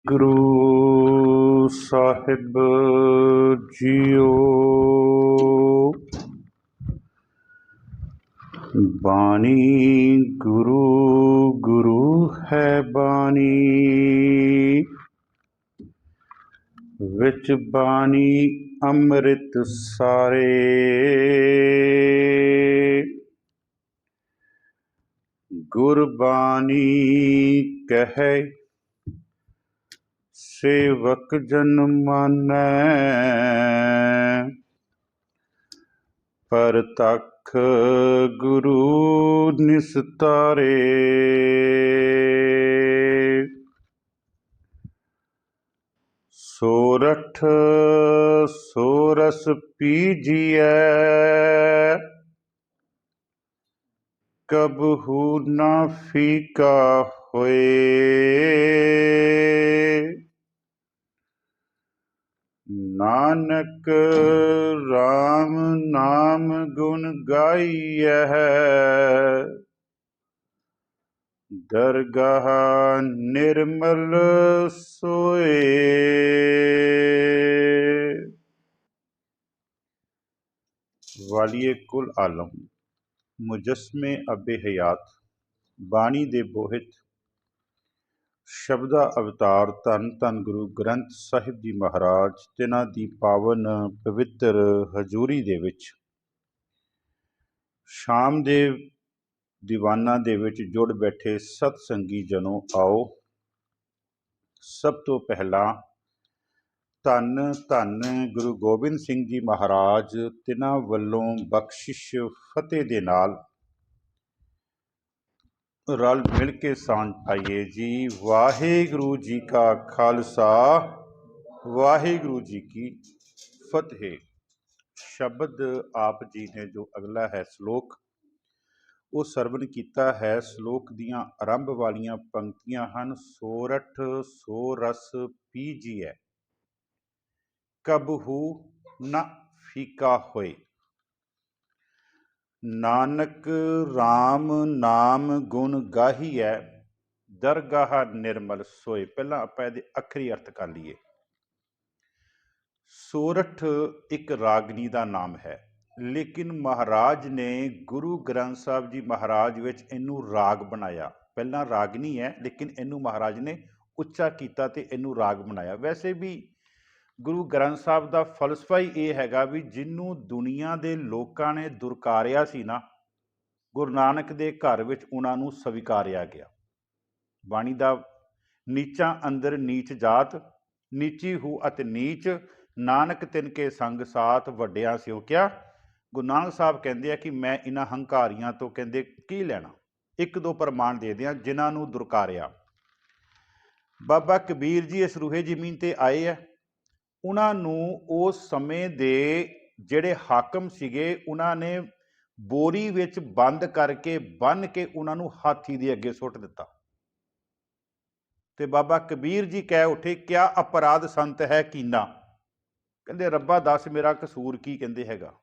Guru Sahib JIO. ਬਾਣੀ ਗੁਰੂ ਗੁਰੂ ਹੈ ਬਾਣੀ, ਵਿੱਚ ਬਾਣੀ ਅੰਮ੍ਰਿਤ ਸਾਰੇ। ਗੁਰਬਾਣੀ ਕਹੈ ਸੇਵਕ ਜਨ ਮਾਨੈ, ਪਰਤਖ ਗੁਰੂ ਨਿਸਤਾਰੇ। ਸੋਰਠ ਸੋਰਸ ਪੀਜੀਐ, ਕਬਹੂ ਨਾ ਫੀਕਾ ਹੋਏ। ਨਾਨਕ ਰਾਮ ਨਾਮ ਗੁਣ ਗਾਈਐ, ਦਰਗਾਹ ਨਿਰਮਲ ਸੋਏ। ਵਾਲੀਏ ਕੁਲ ਆਲਮ ਮੁਜਸਮੇ ਅਬੇ ਹਯਾਤ, ਬਾਣੀ ਦੇ ਬੋਹਿਤ ਸ਼ਬਦਾ ਅਵਤਾਰ ਧੰਨ ਧੰਨ ਗੁਰੂ ਗ੍ਰੰਥ ਸਾਹਿਬ ਜੀ ਮਹਾਰਾਜ, ਤਿਨਾਂ ਦੀ ਪਾਵਨ ਪਵਿੱਤਰ ਹਜ਼ੂਰੀ ਦੇ ਵਿੱਚ ਸ਼ਾਮ ਦੇ ਦੀਵਾਨਾਂ ਦੇ ਵਿੱਚ ਜੁੜ ਬੈਠੇ ਸਤਸੰਗੀ ਜਨੋ, ਆਓ ਸਭ ਤੋਂ ਪਹਿਲਾਂ ਧੰਨ ਧੰਨ ਗੁਰੂ ਗੋਬਿੰਦ ਸਿੰਘ ਜੀ ਮਹਾਰਾਜ ਤਿਨਾਂ ਵੱਲੋਂ ਬਖਸ਼ਿਸ਼ ਫਤਿਹ ਦੇ ਨਾਲ ਰਲ ਮਿਲ ਕੇ ਸਾਂਝ ਪਾਈਏ ਜੀ। ਵਾਹਿਗੁਰੂ ਜੀ ਕਾ ਖਾਲਸਾ, ਵਾਹਿਗੁਰੂ ਜੀ ਕੀ ਫਤਿਹ। ਸ਼ਬਦ ਆਪ ਜੀ ਨੇ ਜੋ ਅਗਲਾ ਹੈ ਸ਼ਲੋਕ, ਉਹ ਸਰਵਣ ਕੀਤਾ ਹੈ। ਸ਼ਲੋਕ ਦੀਆਂ ਆਰੰਭ ਵਾਲੀਆਂ ਪੰਕਤੀਆਂ ਹਨ: ਸੋਰਠ ਸੋ ਰਸ ਪੀਜੀਐ, ਕਬਹੂ ਨਾ ਫੀਕਾ ਹੋਏ। ਨਾਨਕ ਰਾਮ ਨਾਮ ਗੁਣ ਗਾਹੀਐ, ਦਰਗਾਹ ਨਿਰਮਲ ਸੋਏ। ਪਹਿਲਾਂ ਆਪਾਂ ਇਹਦੇ ਅੱਖਰੀ ਅਰਥ ਕਰ ਲਈਏ। ਸੋਰਠ ਇੱਕ ਰਾਗਨੀ ਦਾ ਨਾਮ ਹੈ, ਲੇਕਿਨ ਮਹਾਰਾਜ ਨੇ ਗੁਰੂ ਗ੍ਰੰਥ ਸਾਹਿਬ ਜੀ ਮਹਾਰਾਜ ਵਿੱਚ ਇਹਨੂੰ ਰਾਗ ਬਣਾਇਆ। ਪਹਿਲਾਂ ਰਾਗਨੀ ਹੈ, ਲੇਕਿਨ ਇਹਨੂੰ ਮਹਾਰਾਜ ਨੇ ਉੱਚਾ ਕੀਤਾ ਤੇ ਇਹਨੂੰ ਰਾਗ ਬਣਾਇਆ। ਵੈਸੇ ਵੀ ਗੁਰੂ ਗ੍ਰੰਥ ਸਾਹਿਬ ਦਾ ਫਲਸਫਾ ਹੀ ਇਹ ਹੈਗਾ ਵੀ ਜਿਹਨੂੰ ਦੁਨੀਆ ਦੇ ਲੋਕਾਂ ਨੇ ਦੁਰਕਾਰਿਆ ਸੀ ਨਾ, ਗੁਰੂ ਨਾਨਕ ਦੇ ਘਰ ਵਿੱਚ ਉਹਨਾਂ ਨੂੰ ਸਵੀਕਾਰਿਆ ਗਿਆ। ਬਾਣੀ ਦਾ ਨੀਚਾਂ ਅੰਦਰ ਨੀਚ ਜਾਤ, ਨੀਚੀ ਹੂ ਅਤੇ ਨੀਚ, ਨਾਨਕ ਤਿਨ ਕੇ ਸੰਗ ਸਾਥ, ਵੱਡਿਆਂ ਸਿਓ ਕਿਆ। ਗੁਰੂ ਨਾਨਕ ਸਾਹਿਬ ਕਹਿੰਦੇ ਆ ਕਿ ਮੈਂ ਇਹਨਾਂ ਹੰਕਾਰੀਆਂ ਤੋਂ ਕਹਿੰਦੇ ਕੀ ਲੈਣਾ, ਇੱਕ ਦੋ ਪ੍ਰਮਾਣ ਦੇ ਦਿਆਂ ਜਿਨ੍ਹਾਂ ਨੂੰ ਦੁਰਕਾਰਿਆ। ਬਾਬਾ ਕਬੀਰ ਜੀ ਇਸ ਰੂਹੇ ਜ਼ਮੀਨ ਤੇ ਆਏ ਆ। ਉਹਨਾਂ ਨੂੰ ਉਸ ਸਮੇਂ ਦੇ ਜਿਹੜੇ ਹਾਕਮ ਸੀਗੇ, ਉਹਨਾਂ ਨੇ ਬੋਰੀ ਵਿੱਚ ਬੰਦ ਕਰਕੇ ਬੰਨ੍ਹ ਕੇ ਉਹਨਾਂ ਨੂੰ ਹਾਥੀ ਦੇ ਅੱਗੇ ਸੁੱਟ ਦਿੱਤਾ। ਤੇ ਬਾਬਾ ਕਬੀਰ ਜੀ ਕਹਿ ਉੱਠੇ, ਕਿਆ ਅਪਰਾਧ ਸੰਤ ਹੈ ਕੀਨਾ। ਕਹਿੰਦੇ ਰੱਬਾ ਦੱਸ ਮੇਰਾ ਕਸੂਰ ਕੀ ਕਹਿੰਦੇ ਹੈਗਾ।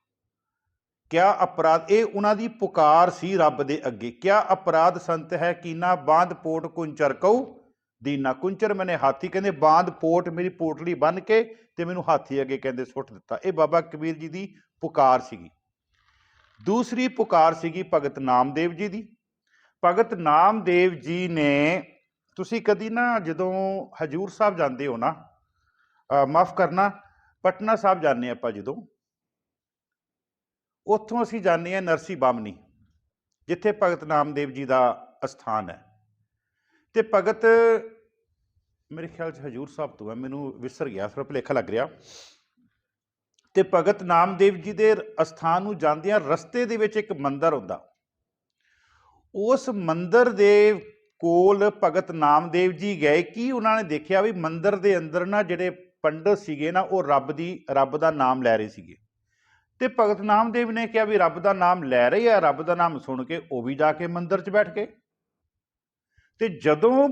ਕਿਆ ਅਪਰਾਧ, ਇਹ ਉਹਨਾਂ ਦੀ ਪੁਕਾਰ ਸੀ ਰੱਬ ਦੇ ਅੱਗੇ। ਕਿਆ ਅਪਰਾਧ ਸੰਤ ਹੈ ਕੀਨਾ, ਬਾਂਧ ਪੋਟ ਕੁੰਚਰ ਕਉ ਦੀਨਾ। ਕੁੰਚਰ ਮੈਨੇ ਹਾਥੀ, ਕਹਿੰਦੇ ਬਾਂਧ ਪੋਟ ਮੇਰੀ ਪੋਟਲੀ ਬੰਨ੍ਹ ਕੇ ਤੇ ਮੈਨੂੰ ਹਾਥੀ ਅੱਗੇ ਕਹਿੰਦੇ ਸੁੱਟ ਦਿੱਤਾ। ਇਹ ਬਾਬਾ ਕਬੀਰ ਜੀ ਦੀ ਪੁਕਾਰ ਸੀਗੀ। ਦੂਸਰੀ ਪੁਕਾਰ ਸੀਗੀ ਭਗਤ ਨਾਮਦੇਵ ਜੀ ਦੀ। ਭਗਤ ਨਾਮਦੇਵ ਜੀ ਨੇ, ਤੁਸੀਂ ਕਦੀ ਨਾ ਜਦੋਂ ਹਜੂਰ ਸਾਹਿਬ ਜਾਂਦੇ ਹੋ ਨਾ, ਮਾਫ ਕਰਨਾ ਪਟਨਾ ਸਾਹਿਬ ਜਾਂਦੇ ਆਪਾਂ, ਜਦੋਂ ਉੱਥੋਂ ਅਸੀਂ ਜਾਂਦੇ ਹਾਂ ਨਰਸੀ ਬਾਮਨੀ, ਜਿੱਥੇ ਭਗਤ ਨਾਮਦੇਵ ਜੀ ਦਾ ਅਸਥਾਨ ਹੈ। ਤੇ ਭਗਤ ਮੇਰੇ ਖਿਆਲ 'ਚ ਹਜੂਰ ਸਾਹਿਬ ਤੋਂ ਹੈ, ਮੈਨੂੰ ਵਿਸਰ ਗਿਆ, ਥੋੜ੍ਹਾ ਭੁਲੇਖਾ ਲੱਗ ਰਿਹਾ। ਤੇ ਭਗਤ ਨਾਮਦੇਵ ਜੀ ਦੇ ਅਸਥਾਨ ਨੂੰ ਜਾਂਦਿਆਂ ਰਸਤੇ ਦੇ ਵਿੱਚ ਇੱਕ ਮੰਦਿਰ ਹੁੰਦਾ। ਉਸ ਮੰਦਿਰ ਦੇ ਕੋਲ ਭਗਤ ਨਾਮਦੇਵ ਜੀ ਗਏ ਕਿ ਉਹਨਾਂ ਨੇ ਦੇਖਿਆ ਵੀ ਮੰਦਿਰ ਦੇ ਅੰਦਰ ਨਾ ਜਿਹੜੇ ਪੰਡਤ ਸੀਗੇ ਨਾ, ਉਹ ਰੱਬ ਦਾ ਨਾਮ ਲੈ ਰਹੇ ਸੀਗੇ। ਤੇ ਭਗਤ ਨਾਮਦੇਵ ਨੇ ਕਿਹਾ ਵੀ ਰੱਬ ਦਾ ਨਾਮ ਲੈ ਰਹੇ ਆ। ਰੱਬ ਦਾ ਨਾਮ ਸੁਣ ਕੇ ਉਹ ਵੀ ਜਾ ਕੇ ਮੰਦਿਰ 'ਚ ਬੈਠ ਗਏ। ਤੇ ਜਦੋਂ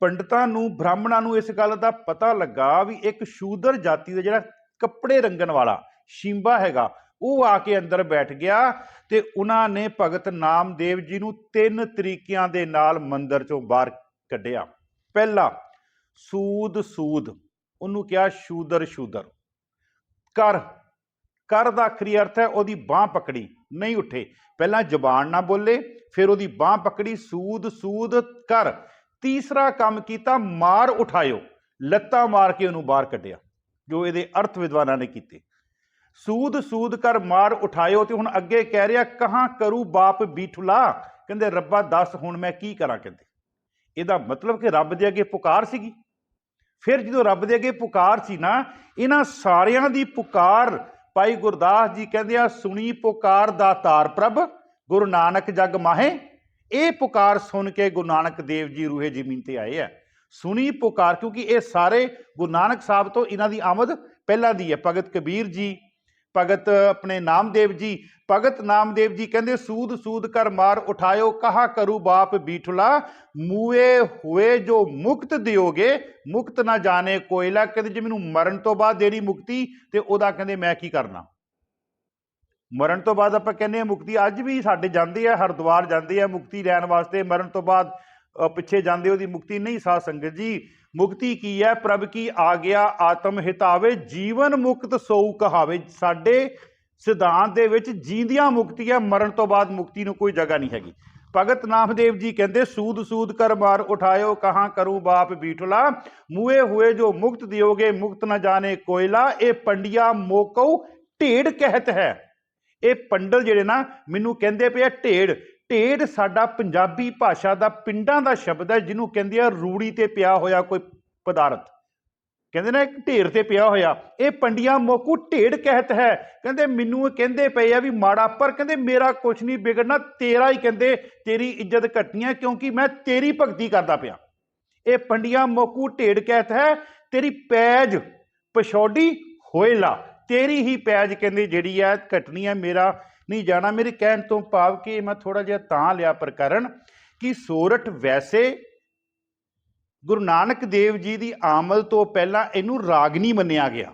ਪੰਡਤਾਂ ਨੂੰ, ਬ੍ਰਾਹਮਣਾਂ ਨੂੰ ਇਸ ਗੱਲ ਦਾ ਪਤਾ ਲੱਗਾ ਵੀ ਇੱਕ ਸ਼ੂਦਰ ਜਾਤੀ ਦਾ ਜਿਹੜਾ ਕੱਪੜੇ ਰੰਗਣ ਵਾਲਾ ਸ਼ੀਂਬਾ ਹੈਗਾ, ਉਹ ਆ ਕੇ ਅੰਦਰ ਬੈਠ ਗਿਆ। ਤੇ ਉਹਨਾਂ ਨੇ ਭਗਤ ਨਾਮਦੇਵ ਜੀ ਨੂੰ 3 ਤਰੀਕਿਆਂ ਦੇ ਨਾਲ ਮੰਦਿਰ ਚੋਂ ਬਾਹਰ ਕੱਢਿਆ। ਪਹਿਲਾ, सूद सूद, ਉਹਨੂੰ ਕਿਹਾ ਸ਼ੂਦਰ ਸ਼ੂਦਰ। कर, कर ਦਾ ਆਖਰੀ अर्थ है ਉਹਦੀ ਬਾਂਹ पकड़ी, नहीं उठे, पहला जबान ना बोले, फिर ਉਹਦੀ ਬਾਂਹ पकड़ी, सूद सूद कर। तीसरा काम किया, मार उठायो, ਲੱਤਾਂ मार के ਉਹਨੂੰ बाहर कढ़िया, जो ਇਹਦੇ अर्थ विद्वाना ने किए। सूद सूद कर मार उठायो, तो हुण अगे कह रहा कहाँ करूँ बाप बीठुला, कहते रब्बा दस हुण मैं की करा। कहते ਇਹਦਾ मतलब कि रब ਦੇ अगे पुकार सीगी। फिर जो रब दे अगे पुकार सी ना, इन्हां सारियां दी पुकार भाई गुरदास जी कहते हैं सुनी पुकार दातार प्रभ, गुरु नानक जग माहे। ये पुकार सुन के गुरु नानक देव जी रूहे जमीन ते आए है। सुनी पुकार, क्योंकि ये सारे गुरु नानक साहब तो इन्हां दी आमद पहला दी है। भगत कबीर जी, भगत अपने नामदेव जी, भगत नामदेव जी कहते सूद सूद कर मार उठायो, कहा करूँ बाप बीठुला, मूए हुए जो मुक्त दिओगे, मुक्त ना जाने कोयला। कहते जे मैनू मरण तो बाद देनी मुक्ति, तो ओदा कहते मैं की करना। मरण तो बाद आपां कहने मुक्ति, अज भी साडे जांदे आ, हरिद्वार जांदे आ मुक्ति लैण वास्ते, मरण तो बाद पिछे जांदे ओदी मुक्ति नहीं। साध संगत जी, मुक्ति की है प्रभ की आ गया आत्म हितावे, जीवन मुक्त सोऊ कहावे। साडे सिद्धांत दे विच जींदियां मुक्ति है, मरण तो बाद मुक्ति नूं कोई जगह नहीं हैगी। भगत नामदेव जी कहते सूद सूद कर मार उठायो, कहाँ करूँ बाप बीठुला, मुए हुए जो मुक्त दियोगे, मुक्त न जाने कोयला। ए पंडिया मोकौ ढेड़ कहत है। ये पंडल जिहड़े ना मैनू कहंदे पे ढेड़, ढेड़ साडा पंजाबी भाषा का पिंडां का शब्द है, जिन्हों कहंदे आ रूड़ी ते पिया होया कोई पदार्थ, कहते ना एक ढेर ते पिया होया। ये पंडिया मोकू ढेड़ कहत है, कहते मैनू कहते पे आ भी माड़ा, पर कहते मेरा कुछ नहीं बिगड़ना, तेरा ही कहते तेरी इज्जत घटनी है, क्योंकि मैं तेरी भगती करता पिया। ये पंडिया मोकू ढेड़ कहत है, तेरी पैज पछौडी होएला, तेरी ही पैज कहते जिहड़ी है घटनी है, मेरा नहीं जाना। मेरे कहण तो भाव कि मैं थोड़ा जिहा तां लिया प्रकरण कि सोरठ वैसे गुरु नानक देव जी की आमद तो पहला इनू राग नहीं मन्निया गया,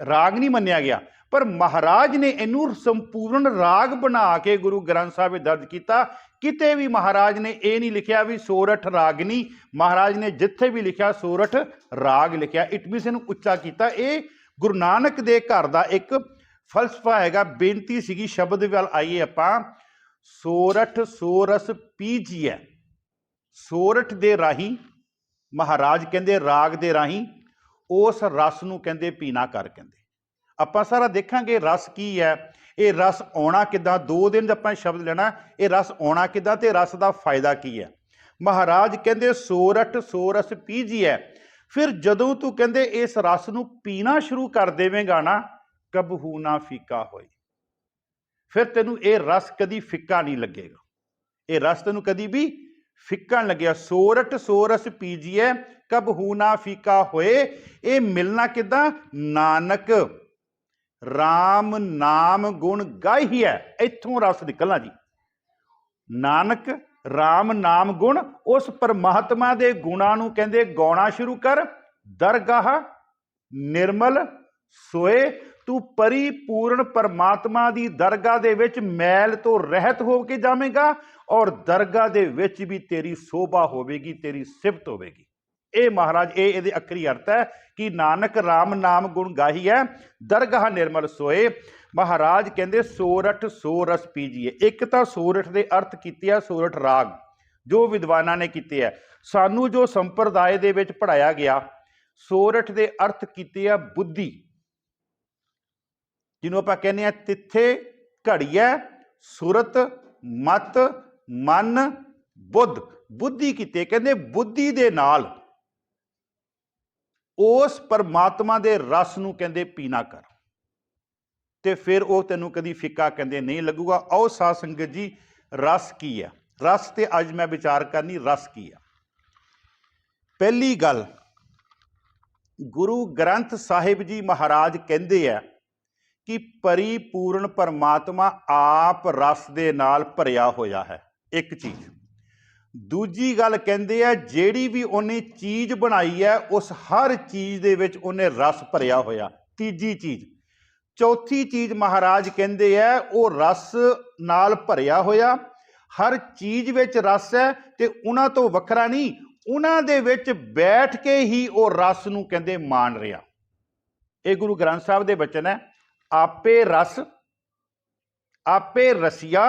राग नहीं मन्निया गया, पर महाराज ने इनू संपूर्ण राग बना के गुरु ग्रंथ साहिब दर्ज किया। किते भी महाराज ने यह नहीं लिखा भी सोरठ रागनी, महाराज ने जिथे भी लिखा सोरठ राग लिखा। इट मीनस इनू उच्चा किया। ये गुरु नानक दे घर का एक फलसफा हैगा। बेनती सीगी शब्द वाल आइए आपां, सोरठ सोरस पीजिए, सोरठ दे राही महाराज कहते राग दे राही उस रस नूं कहते पीना कर। कहते आपां सारा देखांगे रस की है, ये रस आउणा किदां, 2 दिन आपां शब्द लेना, ये रस आउणा किदां ते रस का फायदा की है। महाराज कहते सोरठ सोरस पीजिए, फिर जदों तू कहते इस रस नूं पीना शुरू कर देवेगा ना, कबहू ना फीका होए, फिर तेनू ये रस कदी फिक्का नहीं लगेगा, ये रस तेनू कदी भी फिक्का नहीं लगेगा। सोरठ सोरस पीजिए कबहू ना फीका होए, ये मिलना किदां, नानक राम नाम गुण गाही है, इत्थों रस निकलना जी। नानक राम नाम गुण, उस परमात्मा दे गुणां नूं कहंदे गाउणा शुरू कर। दरगाह निर्मल सोए, तू परिपूर्ण परमात्मा दी दरगाह दे विच मैल तो रहत हो के जावेगा, और दरगाह दे विच भी तेरी शोभा होवेगी, तेरी सिफत होवेगी। ये महाराज ये अखरी अर्थ है कि नानक राम नाम गुण गाही है, दरगाह निर्मल सोए। महाराज कहते सोरठ सोरस पीजिए। एक तो सोरठ के अर्थ किए सोरठ राग जो विद्वाना ने किए है, सानू जो संप्रदाय दे विच पढ़ाया गया, सोरठ के अर्थ किए बुद्धि, जिन्हों आप कहने तिथे घड़िया सुरत मत मन बुद्ध, बुद्धि किते कहते बुद्धि दे नाल उस परमात्मा दे रस नूं कहते पीना कर, ते फिर वो तेनों कदी फिक्का कहते नहीं लगूगा। आओ साध संगत जी, रस की है, रस ते अज मैं विचार करनी, रस की है। पहली गल, गुरु ग्रंथ साहिब जी महाराज कहते हैं कि परिपूर्ण परमात्मा आप रस दे नाल भरिया होया है, एक चीज। दूजी गल कहते हैं जिहड़ी भी उन्हें चीज़ बनाई है उस हर चीज़ दे विच उन्हें रस भरिया होया। तीजी चीज़, चौथी चीज़ महाराज कहते हैं वो रस नाल भरिया होया, हर चीज़ विच रस है, ते उन्हां तो वखरा नहीं, ਉਹਨਾਂ ਦੇ ਵਿੱਚ ਬੈਠ ਕੇ ਹੀ ਉਹ ਰਸ ਨੂੰ ਕਹਿੰਦੇ ਮਾਣ ਰਿਹਾ। ਇਹ ਗੁਰੂ ਗ੍ਰੰਥ ਸਾਹਿਬ ਦੇ ਬਚਨ ਹੈ, ਆਪੇ ਰਸ ਆਪੇ ਰਸੀਆ,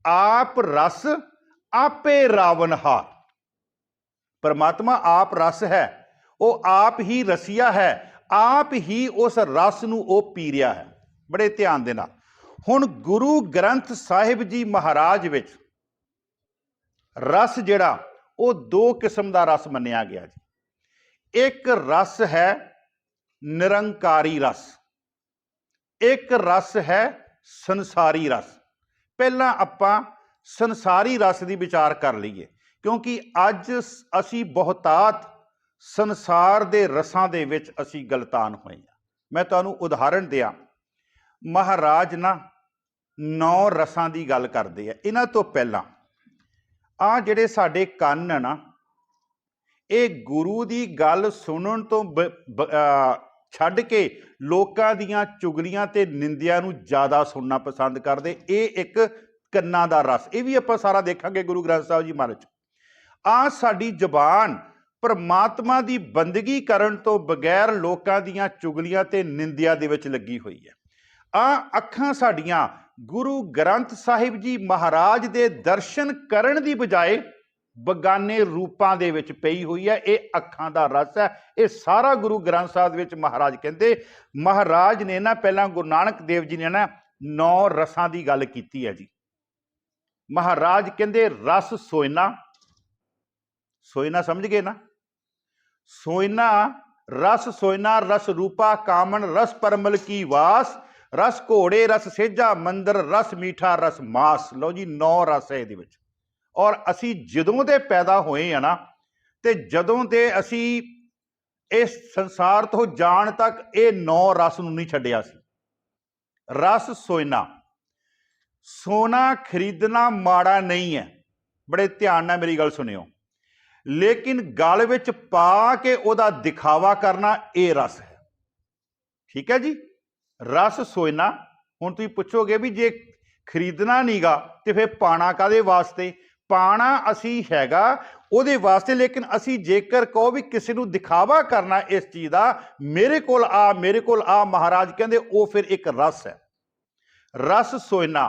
ਆਪ ਰਸ ਆਪੇ ਰਾਵਨਹਾਰ। परमात्मा आप रस है, वो आप ही रसिया है, आप ही उस रस नूं वो पी रहा है। बड़े ध्यान दे नाल हुण गुरु ग्रंथ साहिब जी महाराज विच रस जिहड़ा वो दो किस्म का रस मन्निया गया जी। एक रस है निरंकारी रस, एक रस है संसारी रस। पहला आपां संसारी रस की विचार कर लीए, क्योंकि अज असी बहुतात संसार दे रसां दे विच असी गलतान होए हैं। मैं तुहानूं उदाहरण दिया, महाराज ना 9 रसां की गल करते हैं। इन्हां तो पहला आ जिहड़े साडे कंन ना, ये गुरु की गल सुनन तो छड्ड के लोकां दीयां चुगलियां ते निंदिया नूं ज़्यादा सुनना पसंद करदे। ये एक कन्नां दा रस, ये भी आपां सारा देखांगे गुरु ग्रंथ साहिब जी महाराज। आ साडी जबान परमात्मा की बंदगी करन तो बगैर लोकां दीयां चुगलियां ते निंदिया दे विच लगी हुई है। आ अखां साडियां गुरु ग्रंथ साहिब जी महाराज दे दर्शन करन दी बजाए बगाने रूपां दे विच पई हुई है। ये अखां दा रस है। ये सारा गुरु ग्रंथ साहिब विच महाराज कहंदे, महाराज ने ना पहला गुरु नानक देव जी ने ना 9 रसां की गल कीती है जी। महाराज कहंदे रस सोयना, सोयना समझ गए ना, सोयना रस सोयना, रस रूपा कामन, रस परमल की वास, रस घोड़े, रस सेजा मंदिर, रस मीठा, रस मास। लो जी 9 रस है ये। और असी जदों दे पैदा होए हैं ना, ते जदों दे असी इस संसार तो जान तक ये 9 रस नूं नहीं छड्डिया सी। रस सोयना, सोना खरीदना माड़ा नहीं है, बड़े ध्यान नाल मेरी गल सुनियो, लेकिन गल विच पा के उहदा दिखावा करना ये रस है। ठीक है जी, रस सोयना। हुण तुसीं पुछोगे भी जे खरीदना नहींगा तो फिर पाना काहदे वास्ते? पाना असी हैगा उहदे वास्ते, लेकिन असी जेकर कहो भी किसी नूं दिखावा करना इस चीज़ का, मेरे कोल आ मेरे कोल आ, महाराज कहंदे वो फिर एक रस है। रस सोयना,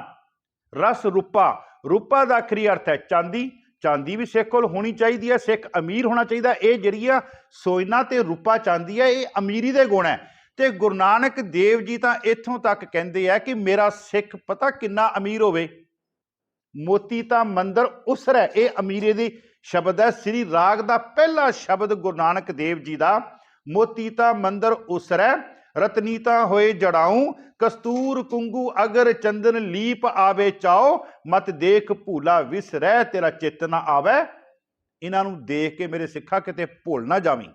रस रूपा, रूपा का आखरी अर्थ है चांदी। चांदी भी सिख कोल होनी चाहिए है, सिख अमीर होना चाहिए। ये जिहड़ी सोयना ते रूपा चांदी है, ये अमीरी दे गुण है। तो गुरु नानक देव जी तो इत्थों तक कहते हैं कि मेरा सिख पता किन्ना अमीर होवे, मोती ता मंदिर उसरै। ये अमीरे दी शब्द है। श्री राग का पहला शब्द गुरु नानक देव जी का, मोती ता मंदिर उसरै, रतनीता होए जड़ाऊं, कस्तूर कुंगू अगर चंदन लीप आवे चाओ, मत देख भूला विसरै, तेरा चित ना आवे। इन्हां नूं देख के मेरे सिखा किते भुल ना जावीं,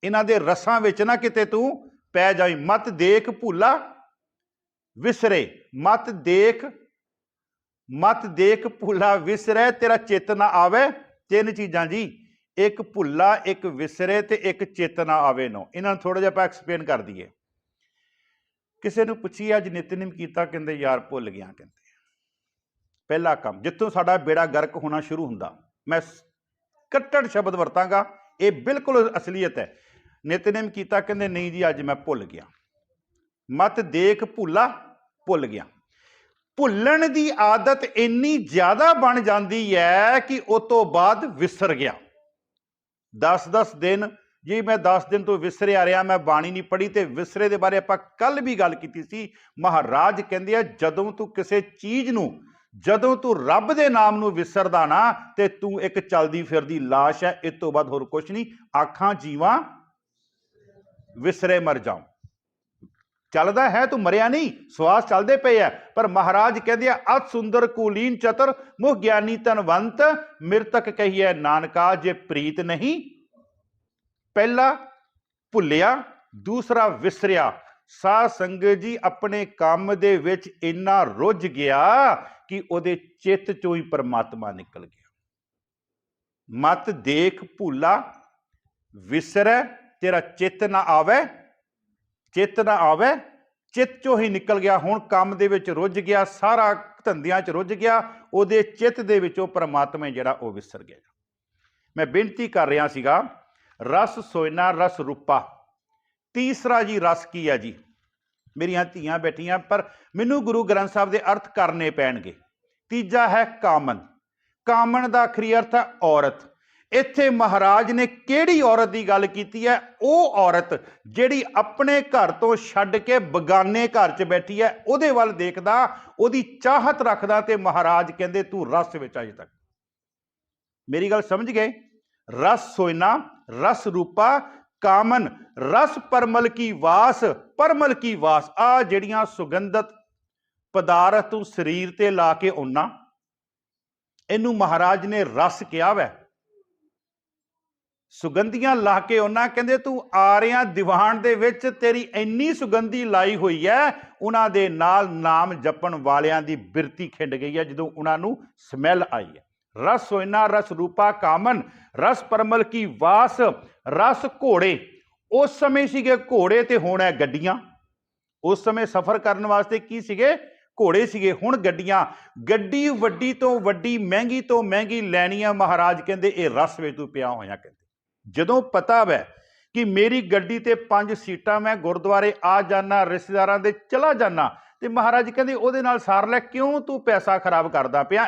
इन्हां दे रसां विच ना किते तू पै जावीं। मत देख भूला विसरे, मत देख भूला विसरै, तेरा चित ना आवे। 3 चीज़ां जी, एक भुला, एक विसरे ते एक चेतना आवे नो। इन्हां थोड़ा जिहा एक्सप्लेन कर दईए। किसी नूं पुछिए अज नितनेम कीता, कहंदे यार भुल गया। कहंदे पहला काम जित्थों साडा बेड़ा गर्क होना शुरू हुंदा, मैं कट्टड़ शब्द वरतांगा, ये बिल्कुल असलीयत है। नितनेम कीता, कहंदे नहीं जी अज मैं भुल गया। मत देख भुला, भुल गया। भुलण की आदत इन्नी ज़्यादा बन जाती है कि उस तो बाद विसर गया। 10-10 दिन जी मैं 10 दिन तो विसरिया रहा, मैं बाणी नहीं पढ़ी। तो विसरे के बारे आपां कल भी गल की सी। महाराज कहंदे आ जदों तू किसी चीज़ नूं, जदों तू रब दे नाम नूं विसरदा ना, ते तू एक चलदी फिरदी लाश है। इस तो बाद होर कुछ नहीं। आखां जीवां विसरे मर जाऊं, चलदा है तू मरिया नहीं, श्वास चलते पे है। पर महाराज कहते हैं अत सुंदर कुलीन चतुर मुह ज्ञानी धनवंत, मृतक कहिए नानका जे प्रीत नहीं। पहला भुलिया, दूसरा विसरिया। साध संगत जी अपने काम दे विच इन्ना रुझ गया कि उहदे चित्त चों ही परमात्मा निकल गया। मत देख भूला विसरै, तेरा चित्त ना आवे, चित्त ना आवे, चित्त चो ही निकल गया। हुण काम दे विच रुझ गया, सारा धंधियां च रुझ गया, उहदे चित्त दे विचों परमात्मा जिहड़ा वो विसर गया। मैं बेनती कर रहा सीगा, रस सोयना रस रूपा। तीसरा जी रस की है जी, मेरिया धीआं बैठियां, पर मैनू गुरु ग्रंथ साहब के अर्थ करने पैणगे। तीजा है कामन। कामन का आखिरी अर्थ है औरत। इत्थे महाराज ने किहड़ी औरत की गल कीती है? ਉਹ औरत ਜਿਹੜੀ अपने घर तो छड्ड के बगाने घर च बैठी है, ਉਹਦੇ ਵੱਲ देखदा, ਉਹਦੀ चाहत रखदा, ते महाराज कहंदे तू रस विच अजे तक। मेरी गल समझ गए? रस सोयना रस रूपा कामन रस परमल की वास। परमल की वास आ जड़ियां सुगंधत पदार्थ तू शरीर ते ला के उन्ना, इनू महाराज ने रस कहा वै। सुगंधियां ला के उन्ना, कहंदे तू आरियां दीवान दे विच तेरी इन्नी सुगंधी लाई हुई है, उन्हां दे नाल नाम जपण वालियां दी बिरती खिंड गई है जदों उन्हां नू स्मैल आई है। रस सोयना रस रूपा कामन रस परमल की वास। रस घोड़े, उस समय सीगे घोड़े ते हुण है गड्डियां। उस समय सफर करने वास्ते की सीगे? घोड़े सीगे, हुण गड्डियां। गड्डी वड्डी तो वड्डी महंगी तो महंगी लैनी है, महाराज कहंदे ये रस विच तू पिया होया। कहंदे जदों पता वै कि मेरी गड्डी ते 5 सीटां, मैं गुरुद्वारे आ जाना, रिश्तेदारां दे चला जाना, ते महाराज कहंदे ओहदे नाल सार लै, क्यों तू पैसा खराब करदा पिया?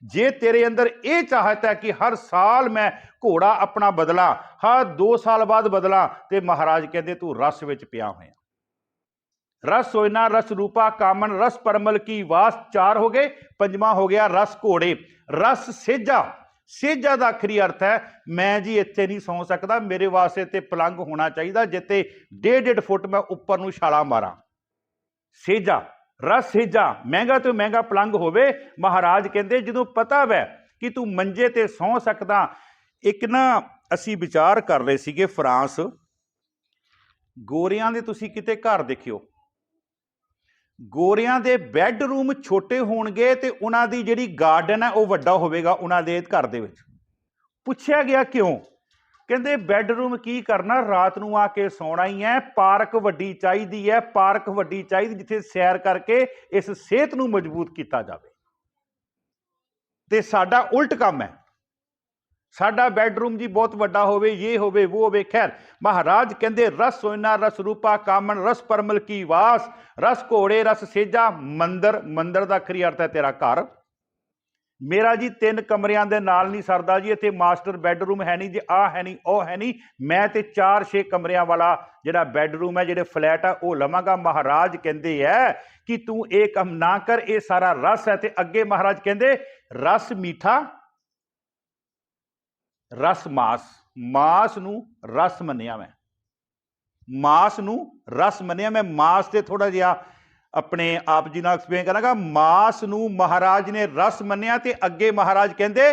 जे तेरे अंदर ये चाहत है कि हर साल मैं घोड़ा अपना बदला, हर 2 साल बाद बदला, ते महाराज कहंदे तू रस विच पिया होया। रस सोयना रस रूपा कामन रस परमल की वास। 4 हो गए। 5वां हो गया रस घोड़े। रस सेजा। सेजा का आखिरी अर्थ है, मैं जी इत्थे नहीं सौ सकता, मेरे वास्ते ते पलंग होना चाहिए जिते 1.5 फुट मैं उपर नूं छाला मारा। सेजा, रस सेजा, महंगा तो महंगा पलंग होवे। महाराज कहंदे जदों पता वै कि तू मंजे ते सौ सकदा। एक ना असी विचार कर रहे सीगे, फ्रांस गोरियां दे तुसी किते घर देखियो, गोरियां दे बैडरूम छोटे होणगे ते उन्हां दी जिहड़ी गार्डन है वो वड्डा होवेगा उन्हां दे घर दे विच। पुछया गया क्यों? कहंदे बैडरूम की करना, रात नूं आके सौना ही है, पार्क वड्डी चाहीदी है, पार्क वड्डी चाहीदी जिथे सैर करके इस सेहत नूं मजबूत कीता जावे। ते साडा उल्ट काम है, साडा बैडरूम जी बहुत वड्डा होवे, ये होवे वो होवे। खैर महाराज कहंदे रस सोयना रस रूपा कामन रस परमल की वास। रस घोड़े रस सेजा। मंदिर, मंदिर का आखिरी अर्थ है तेरा घर। मेरा जी 3 कमरियां दे नाल नहीं सरदा जी, इत्थे मास्टर बैडरूम है नहीं जी, आ है नहीं ओ है नहीं, मैं ते 4-6 कमरियां वाला जिहड़ा बैडरूम है, जिहड़े फ्लैट है वो लवांगा। महाराज कहंदे है कि तू ये काम ना कर, ये सारा रस है। ते अगे महाराज कहंदे रस मीठा रस मास। मास नूं रस मन्निया मैं, मास नूं रस मन्निया मैं। मास ते थोड़ा जिहा अपने आप जी नाल एक्सप्लेन करांगा। मास नूं महाराज ने रस मन्निया, ते अगे महाराज कहंदे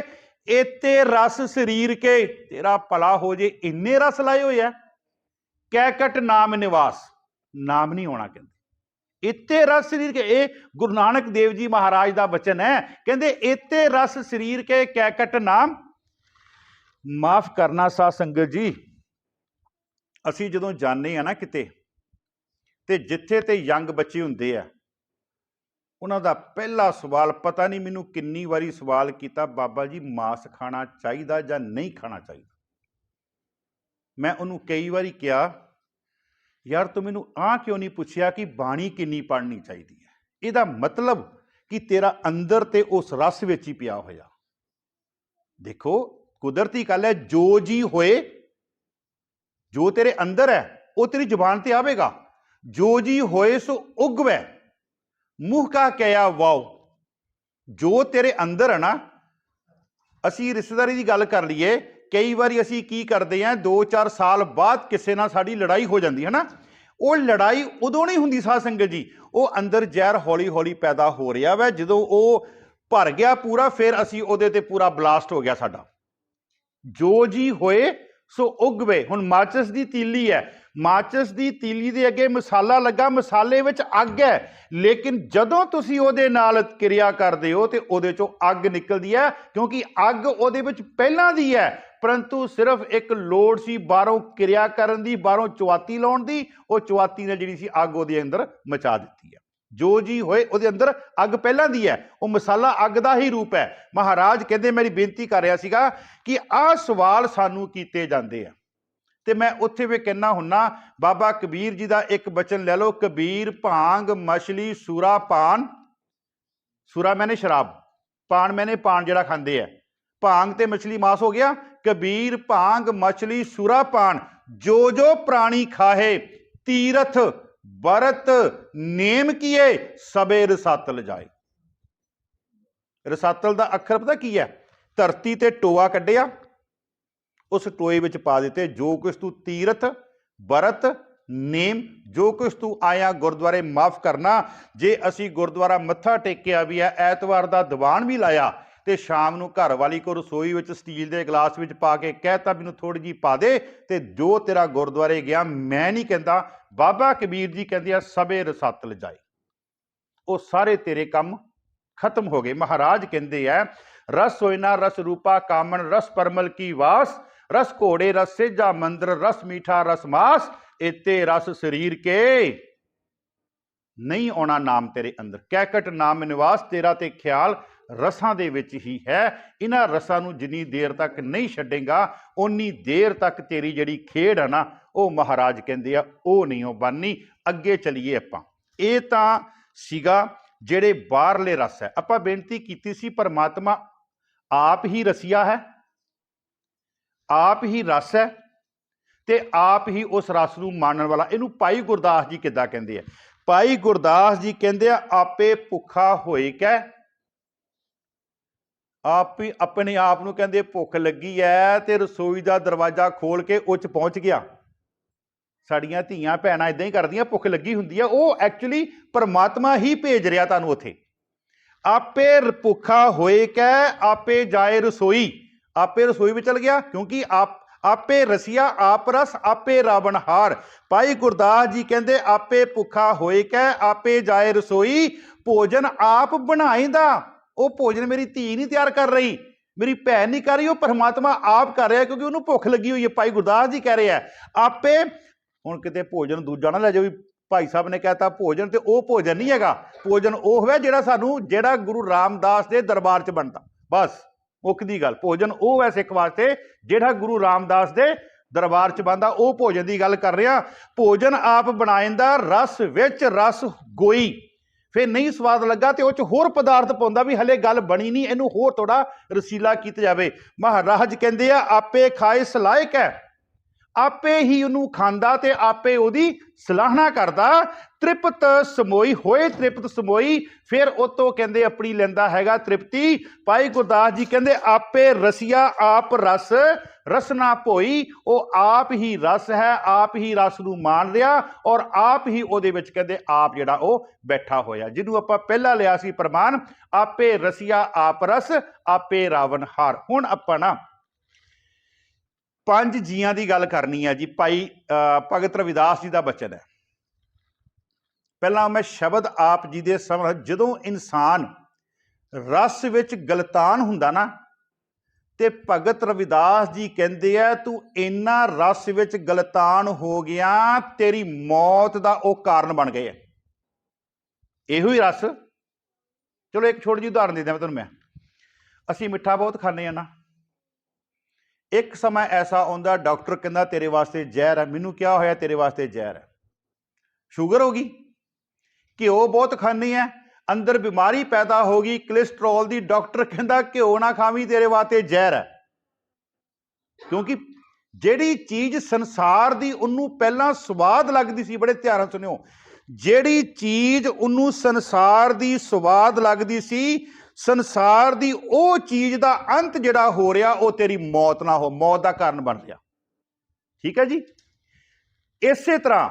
इत्ते रस शरीर के तेरा भला हो जे, इन्ने रस लाए होए है। कैकट नाम निवास, नाम नहीं होना कहंदे। इत्ते रस शरीर के, ये गुरु नानक देव जी महाराज का वचन है। कहंदे इत्ते रस शरीर के कैकट नाम। माफ करना साध संगत जी, असी जदों जाने आ ना किते, ते जिथे ते यंग बच्चे हुंदे आ, उन्हां दा पहला सवाल, पता नहीं मैनूं किन्नी वारी सवाल कीता, बाबा जी मांस खाना चाहिए जां नहीं खाना चाहिए? मैं उन्होंने कई बारी कहा, यार तू मैनूं आ क्यों नहीं पूछया कि बाणी किन्नी पढ़नी चाहिए है? इहदा मतलब कि तेरा अंदर ते उस रस विच ही पिया होया। देखो कुदरती गल है, जो जी होए, जो तेरे अंदर है वो तेरी जुबान ते आवेगा। जो जी होए सो उगवे, मुंह का कया वाओ। जो तेरे अंदर है ना, असी रिश्तेदारी की गल कर लीए, कई बार असी की करते हैं, 2-4 साल बाद किसी नाल साडी लड़ाई हो जाती है ना, वो लड़ाई उदों नहीं हुंदी साध संगत जी, वो अंदर जहर हौली हौली पैदा हो रहा वै। जदों वो भर गया पूरा, फिर असी उहदे ते पूरा ब्लास्ट हो गया साडा। जो जी होए सो उगवे। हुण माचिस की तीली है, माचिस की तीली दे अगे मसाला लगा, मसाले विच अग है, लेकिन जदों तुसीं उहदे नाल क्रिया करदे हो ते उहदे चों अग निकलदी है, क्योंकि अग उहदे विच पहलां दी है, परंतु सिर्फ एक लोड़ सी बाहरों क्रिया करन दी, बाहरों चुआती लाउण दी, वो चुआती ने जिहड़ी सी अग उहदे अंदर मचा दित्ती है। ਜੋ ਜੀ ਹੋਏ ਉਹਦੇ ਅੰਦਰ ਅੱਗ ਪਹਿਲਾਂ ਦੀ ਹੈ, ਉਹ ਮਸਾਲਾ ਅੱਗ ਦਾ ਹੀ ਰੂਪ ਹੈ। ਮਹਾਰਾਜ ਕਹਿੰਦੇ, ਮੇਰੀ ਬੇਨਤੀ ਕਰ ਰਿਹਾ ਸੀਗਾ ਕਿ ਆਹ ਸਵਾਲ ਸਾਨੂੰ ਕੀਤੇ ਜਾਂਦੇ ਆ, ਤੇ ਮੈਂ ਉੱਥੇ ਵੀ ਕਹਿਣਾ ਹੁੰਨਾ, ਬਾਬਾ ਕਬੀਰ ਜੀ ਦਾ ਇੱਕ ਬਚਨ ਲੈ ਲਓ, ਕਬੀਰ ਭਾਂਗ ਮਛਲੀ ਸੂਰਾ ਪਾਨ, ਸੂਰਾ ਮੈਨੇ ਸ਼ਰਾਬ, ਪਾਨ ਮੈਨੇ ਪਾਨ ਜਿਹੜਾ ਖਾਂਦੇ ਆ, ਭਾਂਗ ਤੇ ਮਛਲੀ ਮਾਸ ਹੋ ਗਿਆ। ਕਬੀਰ ਭਾਂਗ ਮਛਲੀ ਸੂਰਾ ਪਾਨ, ਜੋ ਜੋ ਪ੍ਰਾਣੀ ਖਾਹੇ, ਤੀਰਥ ਬਰਤ ਨੇਮ ਕੀਏ, ਸਬੇ ਰਸਾਤਲ ਜਾਏ। ਰਸਾਤਲ ਦਾ ਅੱਖਰ ਪਤਾ ਕੀ ਹੈ? ਧਰਤੀ ਤੇ ਟੋਆ ਕੱਢਿਆ, ਉਸ ਟੋਏ ਵਿੱਚ ਪਾ ਦਿੱਤੇ, ਜੋ ਕੁਛ ਤੂੰ ਤੀਰਥ ਬਰਤ ਨੇਮ, ਜੋ ਕੁਛ ਤੂੰ ਆਇਆ ਗੁਰਦੁਆਰੇ ਮਾਫ ਕਰਨਾ। ਜੇ ਅਸੀਂ ਗੁਰਦੁਆਰਾ ਮੱਥਾ ਟੇਕਿਆ ਵੀ ਹੈ, ਐਤਵਾਰ ਦਾ ਦੀਵਾਨ ਵੀ ਲਾਇਆ, ਤੇ ਸ਼ਾਮ ਨੂੰ ਘਰ ਵਾਲੀ ਕੋ ਰਸੋਈ ਵਿੱਚ ਸਟੀਲ ਦੇ ਗਲਾਸ ਵਿੱਚ ਪਾ ਕੇ ਕਹਿਤਾ ਮੈਨੂੰ ਥੋੜੀ ਜਿਹੀ ਪਾ ਦੇ, ਤੇ ਜੋ ਤੇਰਾ ਗੁਰਦੁਆਰੇ ਗਿਆ, ਮੈਂ ਨਹੀਂ ਕਹਿੰਦਾ, ਬਾਬਾ ਕਬੀਰ ਜੀ ਕਹਿੰਦੇ ਆ, ਸਬੇ ਰਸਾਤਲ ਜਾਏ, ਉਹ ਸਾਰੇ ਤੇਰੇ ਕੰਮ ਖਤਮ ਹੋ ਗਏ। ਮਹਾਰਾਜ ਕਹਿੰਦੇ ਆ, ਰਸ ਹੋਏ ਨਾ ਰਸ ਰੂਪਾ ਕਾਮਣ, ਰਸ ਪਰਮਲ ਕੀ ਵਾਸ, ਰਸ ਘੋੜੇ ਰਸ ਸੇਜਾ ਮੰਦਰ, ਰਸ ਮੀਠਾ ਰਸ ਮਾਸ, ਇਤੇ ਰਸ ਸਰੀਰ ਕੇ ਨਹੀਂ ਆਉਣਾ ਨਾਮ ਤੇਰੇ ਅੰਦਰ। ਕੈਕਟ ਨਾਮ ਨਿਵਾਸ, ਤੇਰਾ ਤੇ ਖਿਆਲ ਰਸਾਂ ਦੇ ਵਿੱਚ ਹੀ ਹੈ। ਇਹਨਾਂ ਰਸਾਂ ਨੂੰ ਜਿੰਨੀ ਦੇਰ ਤੱਕ ਨਹੀਂ ਛੱਡੇਗਾ, ਓਨੀ ਦੇਰ ਤੱਕ ਤੇਰੀ ਜਿਹੜੀ ਖੇਡ ਹੈ ਨਾ, ਉਹ ਮਹਾਰਾਜ ਕਹਿੰਦੇ ਆ, ਉਹ ਨਹੀਂ ਉਹ ਬਣਨੀ। ਅੱਗੇ ਚਲੀਏ ਆਪਾਂ। ਇਹ ਤਾਂ ਸੀਗਾ ਜਿਹੜੇ ਬਾਹਰਲੇ ਰਸ ਹੈ। ਆਪਾਂ ਬੇਨਤੀ ਕੀਤੀ ਸੀ, ਪਰਮਾਤਮਾ ਆਪ ਹੀ ਰਸੀਆ ਹੈ, ਆਪ ਹੀ ਰਸ ਹੈ, ਤੇ ਆਪ ਹੀ ਉਸ ਰਸ ਨੂੰ ਮਾਣਨ ਵਾਲਾ। ਇਹਨੂੰ ਭਾਈ ਗੁਰਦਾਸ ਜੀ ਕਿੱਦਾਂ ਕਹਿੰਦੇ ਆ? ਭਾਈ ਗੁਰਦਾਸ ਜੀ ਕਹਿੰਦੇ ਆ, ਆਪੇ ਭੁੱਖਾ ਹੋਏ ਕੈ, ਆਪ ਹੀ ਆਪਣੇ ਆਪ ਨੂੰ ਕਹਿੰਦੇ ਭੁੱਖ ਲੱਗੀ ਹੈ, ਤੇ ਰਸੋਈ ਦਾ ਦਰਵਾਜ਼ਾ ਖੋਲ ਕੇ ਉਹ 'ਚ ਪਹੁੰਚ ਗਿਆ। ਸਾਡੀਆਂ ਧੀਆਂ ਭੈਣਾਂ ਇਦਾਂ ਹੀ ਕਰਦੀਆਂ, ਭੁੱਖ ਲੱਗੀ ਹੁੰਦੀ ਆ, ਉਹ ਐਕਚੁਅਲੀ ਪਰਮਾਤਮਾ ਹੀ ਭੇਜ ਰਿਹਾ ਤੁਹਾਨੂੰ ਉੱਥੇ। ਆਪੇ ਭੁੱਖਾ ਹੋਏ ਕੈ ਆਪੇ ਜਾਏ ਰਸੋਈ, ਆਪੇ ਰਸੋਈ ਵਿੱਚ ਚਲ ਗਿਆ, ਕਿਉਂਕਿ ਆਪੇ ਰਸੀਆ ਆਪ ਰਸ, ਆਪੇ ਰਾਵਣ ਹਾਰ। ਭਾਈ ਗੁਰਦਾਸ ਜੀ ਕਹਿੰਦੇ, ਆਪੇ ਭੁੱਖਾ ਹੋਏ ਕੈ ਆਪੇ ਜਾਏ ਰਸੋਈ, ਭੋਜਨ ਆਪ ਬਣਾਈਦਾ। ਉਹ ਭੋਜਨ ਮੇਰੀ ਧੀ ਨਹੀਂ ਤਿਆਰ ਕਰ ਰਹੀ, ਮੇਰੀ ਭੈਣ ਨਹੀਂ ਕਰ ਰਹੀ, ਉਹ ਪਰਮਾਤਮਾ ਆਪ ਕਰ ਰਿਹਾ, ਕਿਉਂਕਿ ਉਹਨੂੰ ਭੁੱਖ ਲੱਗੀ ਹੋਈ ਹੈ। ਭਾਈ ਗੁਰਦਾਸ ਜੀ ਕਹਿ ਰਹੇ ਆ, ਆਪੇ। ਹੁਣ ਕਿਤੇ ਭੋਜਨ ਦੂਜਾ ਨਾ ਲੈ ਜਾਓ ਵੀ ਭਾਈ ਸਾਹਿਬ ਨੇ ਕਹਿਤਾ ਭੋਜਨ, ਤੇ ਉਹ ਭੋਜਨ ਨਹੀਂ ਹੈਗਾ। ਭੋਜਨ ਉਹ ਹੋਇਆ ਜਿਹੜਾ ਗੁਰੂ ਰਾਮਦਾਸ ਦੇ ਦਰਬਾਰ 'ਚ ਬਣਦਾ, ਬਸ ਮੁੱਕ ਦੀ ਗੱਲ। ਭੋਜਨ ਉਹ ਹੈ ਸਿੱਖ ਵਾਸਤੇ ਜਿਹੜਾ ਗੁਰੂ ਰਾਮਦਾਸ ਦੇ ਦਰਬਾਰ 'ਚ ਬਣਦਾ, ਉਹ ਭੋਜਨ ਦੀ ਗੱਲ ਕਰ ਰਿਹਾ। ਭੋਜਨ ਆਪ ਬਣਾਇਂਦਾ, ਰਸ ਵਿੱਚ ਰਸ ਗੋਈ। ਫਿਰ ਨਹੀਂ ਸਵਾਦ ਲੱਗਾ ਤੇ ਉਹ 'ਚ ਹੋਰ ਪਦਾਰਥ ਪਾਉਂਦਾ ਵੀ ਹਲੇ ਗੱਲ ਬਣੀ ਨਹੀਂ, ਇਹਨੂੰ ਹੋਰ ਥੋੜਾ ਰਸੀਲਾ ਕੀਤਾ ਜਾਵੇ। ਮਹਾਰਾਜ ਕਹਿੰਦੇ ਆ, ਆਪੇ ਖਾਏ ਸਲਾਇਕ ਹੈ, ਆਪੇ ਹੀ ਉਹਨੂੰ ਖਾਂਦਾ ਤੇ ਆਪੇ ਉਹਦੀ ਸਲਾਹਣਾ ਕਰਦਾ। ਤ੍ਰਿਪਤ ਸਮੋਈ ਹੋਏ, ਤ੍ਰਿਪਤ ਸਮੋਈ, ਫਿਰ ਉਹ ਤੋਂ ਕਹਿੰਦੇ ਆਪਣੀ ਲੈਂਦਾ ਹੈਗਾ ਤ੍ਰਿਪਤੀ। ਭਾਈ ਗੁਰਦਾਸ ਜੀ ਕਹਿੰਦੇ, ਆਪੇ ਰਸੀਆ ਆਪ ਰਸ, ਰਸਨਾ ਭੋਈ। ਉਹ ਆਪ ਹੀ ਰਸ ਹੈ, ਆਪ ਹੀ ਰਸ ਨੂੰ ਮਾਣ ਰਿਹਾ, ਔਰ ਆਪ ਹੀ ਉਹਦੇ ਵਿੱਚ ਕਹਿੰਦੇ ਆਪ ਜਿਹੜਾ ਉਹ ਬੈਠਾ ਹੋਇਆ, ਜਿਹਨੂੰ ਆਪਾਂ ਪਹਿਲਾਂ ਲਿਆ ਸੀ ਪ੍ਰਮਾਣ, ਆਪੇ ਰਸੀਆ ਆਪ ਰਸ, ਆਪੇ ਰਾਵਣ ਹਾਰ। ਹੁਣ ਆਪਾਂ ਨਾ 5 ਜੀਆਂ ਦੀ ਗੱਲ ਕਰਨੀ ਹੈ ਜੀ। ਭਾਈ ਭਗਤ ਰਵਿਦਾਸ ਜੀ ਦਾ ਬਚਨ ਹੈ। ਪਹਿਲਾਂ ਮੈਂ ਸ਼ਬਦ ਆਪ ਜੀ ਦੇ ਸਾਹਮਣੇ, ਜਦੋਂ ਇਨਸਾਨ ਰਸ ਵਿੱਚ ਗਲਤਾਨ ਹੁੰਦਾ ਨਾ, ਤੇ ਭਗਤ ਰਵਿਦਾਸ ਜੀ ਕਹਿੰਦੇ ਆ, ਤੂੰ ਇੰਨਾ ਰਸ ਵਿੱਚ ਗਲਤਾਨ ਹੋ ਗਿਆ, ਤੇਰੀ ਮੌਤ ਦਾ ਉਹ ਕਾਰਨ ਬਣ ਗਏ ਆ ਇਹੋ ਹੀ ਰਸ। ਚਲੋ ਇੱਕ ਛੋਟੀ ਜਿਹੀ ਉਦਾਹਰਨ ਦੇ ਦਿਆਂ ਤੁਹਾਨੂੰ ਮੈਂ। ਅਸੀਂ ਮਿੱਠਾ ਬਹੁਤ ਖਾਂਦੇ ਆ ਨਾ, ਇੱਕ ਸਮਾਂ ਐਸਾ ਆਉਂਦਾ, ਡਾਕਟਰ ਕਹਿੰਦਾ ਤੇਰੇ ਵਾਸਤੇ ਜ਼ਹਿਰ ਹੈ। ਮੈਨੂੰ ਕਿਹਾ ਹੋਇਆ ਤੇਰੇ ਵਾਸਤੇ ਜ਼ਹਿਰ ਹੈ? ਸ਼ੂਗਰ ਹੋ ਗਈ, ਘਿਓ ਬਹੁਤ ਖਾਂਦੀ ਹੈ, ਅੰਦਰ ਬਿਮਾਰੀ ਪੈਦਾ ਹੋ ਗਈ, ਕੋਲੇਸਟ੍ਰੋਲ ਦੀ, ਡਾਕਟਰ ਕਹਿੰਦਾ ਘਿਓ ਨਾ ਖਾਵੀਂ, ਤੇਰੇ ਵਾਸਤੇ ਜ਼ਹਿਰ ਹੈ। ਕਿਉਂਕਿ ਜਿਹੜੀ ਚੀਜ਼ ਸੰਸਾਰ ਦੀ ਉਹਨੂੰ ਪਹਿਲਾਂ ਸਵਾਦ ਲੱਗਦੀ ਸੀ, ਬੜੇ ਧਿਆਨ ਨਾਲ ਸੁਣਿਓ, ਜਿਹੜੀ ਚੀਜ਼ ਉਹਨੂੰ ਸੰਸਾਰ ਦੀ ਸਵਾਦ ਲੱਗਦੀ ਸੀ, ਸੰਸਾਰ ਦੀ ਉਹ ਚੀਜ਼ ਦਾ ਅੰਤ ਜਿਹੜਾ ਹੋ ਰਿਹਾ, ਉਹ ਤੇਰੀ ਮੌਤ ਨਾ ਹੋ, ਮੌਤ ਦਾ ਕਾਰਨ ਬਣ ਰਿਹਾ। ਠੀਕ ਹੈ ਜੀ। ਇਸੇ ਤਰ੍ਹਾਂ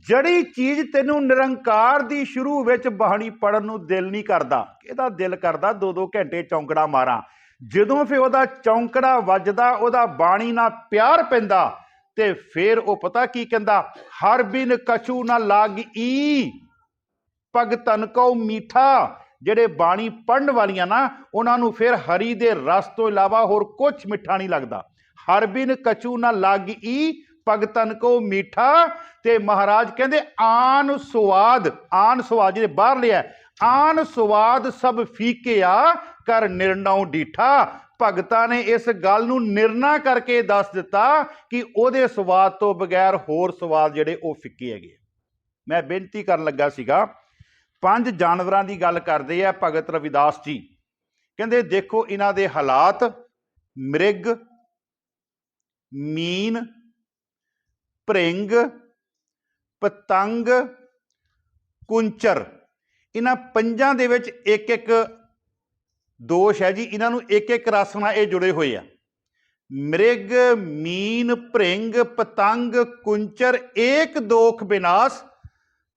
ਜਿਹੜੀ ਚੀਜ਼ ਤੈਨੂੰ ਨਿਰੰਕਾਰ ਦੀ ਸ਼ੁਰੂ ਵਿੱਚ ਬਾਣੀ ਪੜਨ ਨੂੰ ਦਿਲ ਨਹੀਂ ਕਰਦਾ, ਇਹਦਾ ਦਿਲ ਕਰਦਾ 2-2 ਘੰਟੇ ਚੌਂਕੜਾ ਮਾਰਾਂ। ਜਦੋਂ ਫਿਰ ਉਹਦਾ ਚੌਂਕੜਾ ਵੱਜਦਾ, ਉਹਦਾ ਬਾਣੀ ਨਾਲ ਪਿਆਰ ਪੈਂਦਾ, ਤੇ ਫਿਰ ਉਹ ਪਤਾ ਕੀ ਕਹਿੰਦਾ, ਹਰ ਬਿਨ ਕਛੂ ਨਾ ਲਾਗਈ ਭਗਤਨ ਕਉ ਮੀਠਾ। ਜਿਹੜੇ ਬਾਣੀ ਪੜਨ ਵਾਲੀਆਂ ਨਾ, ਉਹਨਾਂ ਨੂੰ ਫਿਰ ਹਰੀ ਦੇ ਰਸ ਤੋਂ ਇਲਾਵਾ ਹੋਰ ਕੁਛ ਮਿੱਠਾ ਨਹੀਂ ਲੱਗਦਾ। ਹਰ ਬਿਨ ਕਛੂ ਨਾ ਲਾਗਈ ਭਗਤਨ ਕੋ ਮੀਠਾ। ਤੇ ਮਹਾਰਾਜ ਕਹਿੰਦੇ ਆਨ ਸਵਾਦ ਜਿਹੜੇ ਬਾਹਰ ਲਿਆ, ਆਨ ਸਵਾਦ ਸਭ ਫੀਕਿਆ ਕਰ ਨਿਰਣਉ ਡੀਠਾ। ਭਗਤਾਂ ਨੇ ਇਸ ਗੱਲ ਨੂੰ ਨਿਰਣਾ ਕਰਕੇ ਦੱਸ ਦਿੱਤਾ ਕਿ ਉਹਦੇ ਸਵਾਦ ਤੋਂ ਬਗੈਰ ਹੋਰ ਸਵਾਦ ਜਿਹੜੇ ਉਹ ਫਿੱਕੇ ਹੈਗੇ। ਮੈਂ ਬੇਨਤੀ ਕਰਨ ਲੱਗਾ ਸੀਗਾ, 5 ਜਾਨਵਰਾਂ ਦੀ ਗੱਲ ਕਰਦੇ ਆ ਭਗਤ ਰਵਿਦਾਸ ਜੀ। ਕਹਿੰਦੇ ਦੇਖੋ ਇਹਨਾਂ ਦੇ ਹਾਲਾਤ, ਮ੍ਰਿਗ, ਮੀਨ, ਭ੍ਰਿੰਗ, ਪਤੰਗ, ਕੁੰਚਰ, ਇਹਨਾਂ 5 ਦੇ ਵਿੱਚ ਇੱਕ ਇੱਕ ਦੋਸ਼ ਹੈ ਜੀ। ਇਹਨਾਂ ਨੂੰ ਇੱਕ ਇੱਕ ਰਸ ਨਾਲ ਇਹ ਜੁੜੇ ਹੋਏ ਆ। ਮ੍ਰਿਗ, ਮੀਨ, ਭ੍ਰਿੰਗ, ਪਤੰਗ, ਕੁੰਚਰ ਏਕ ਦੋਖ ਵਿਨਾਸ਼।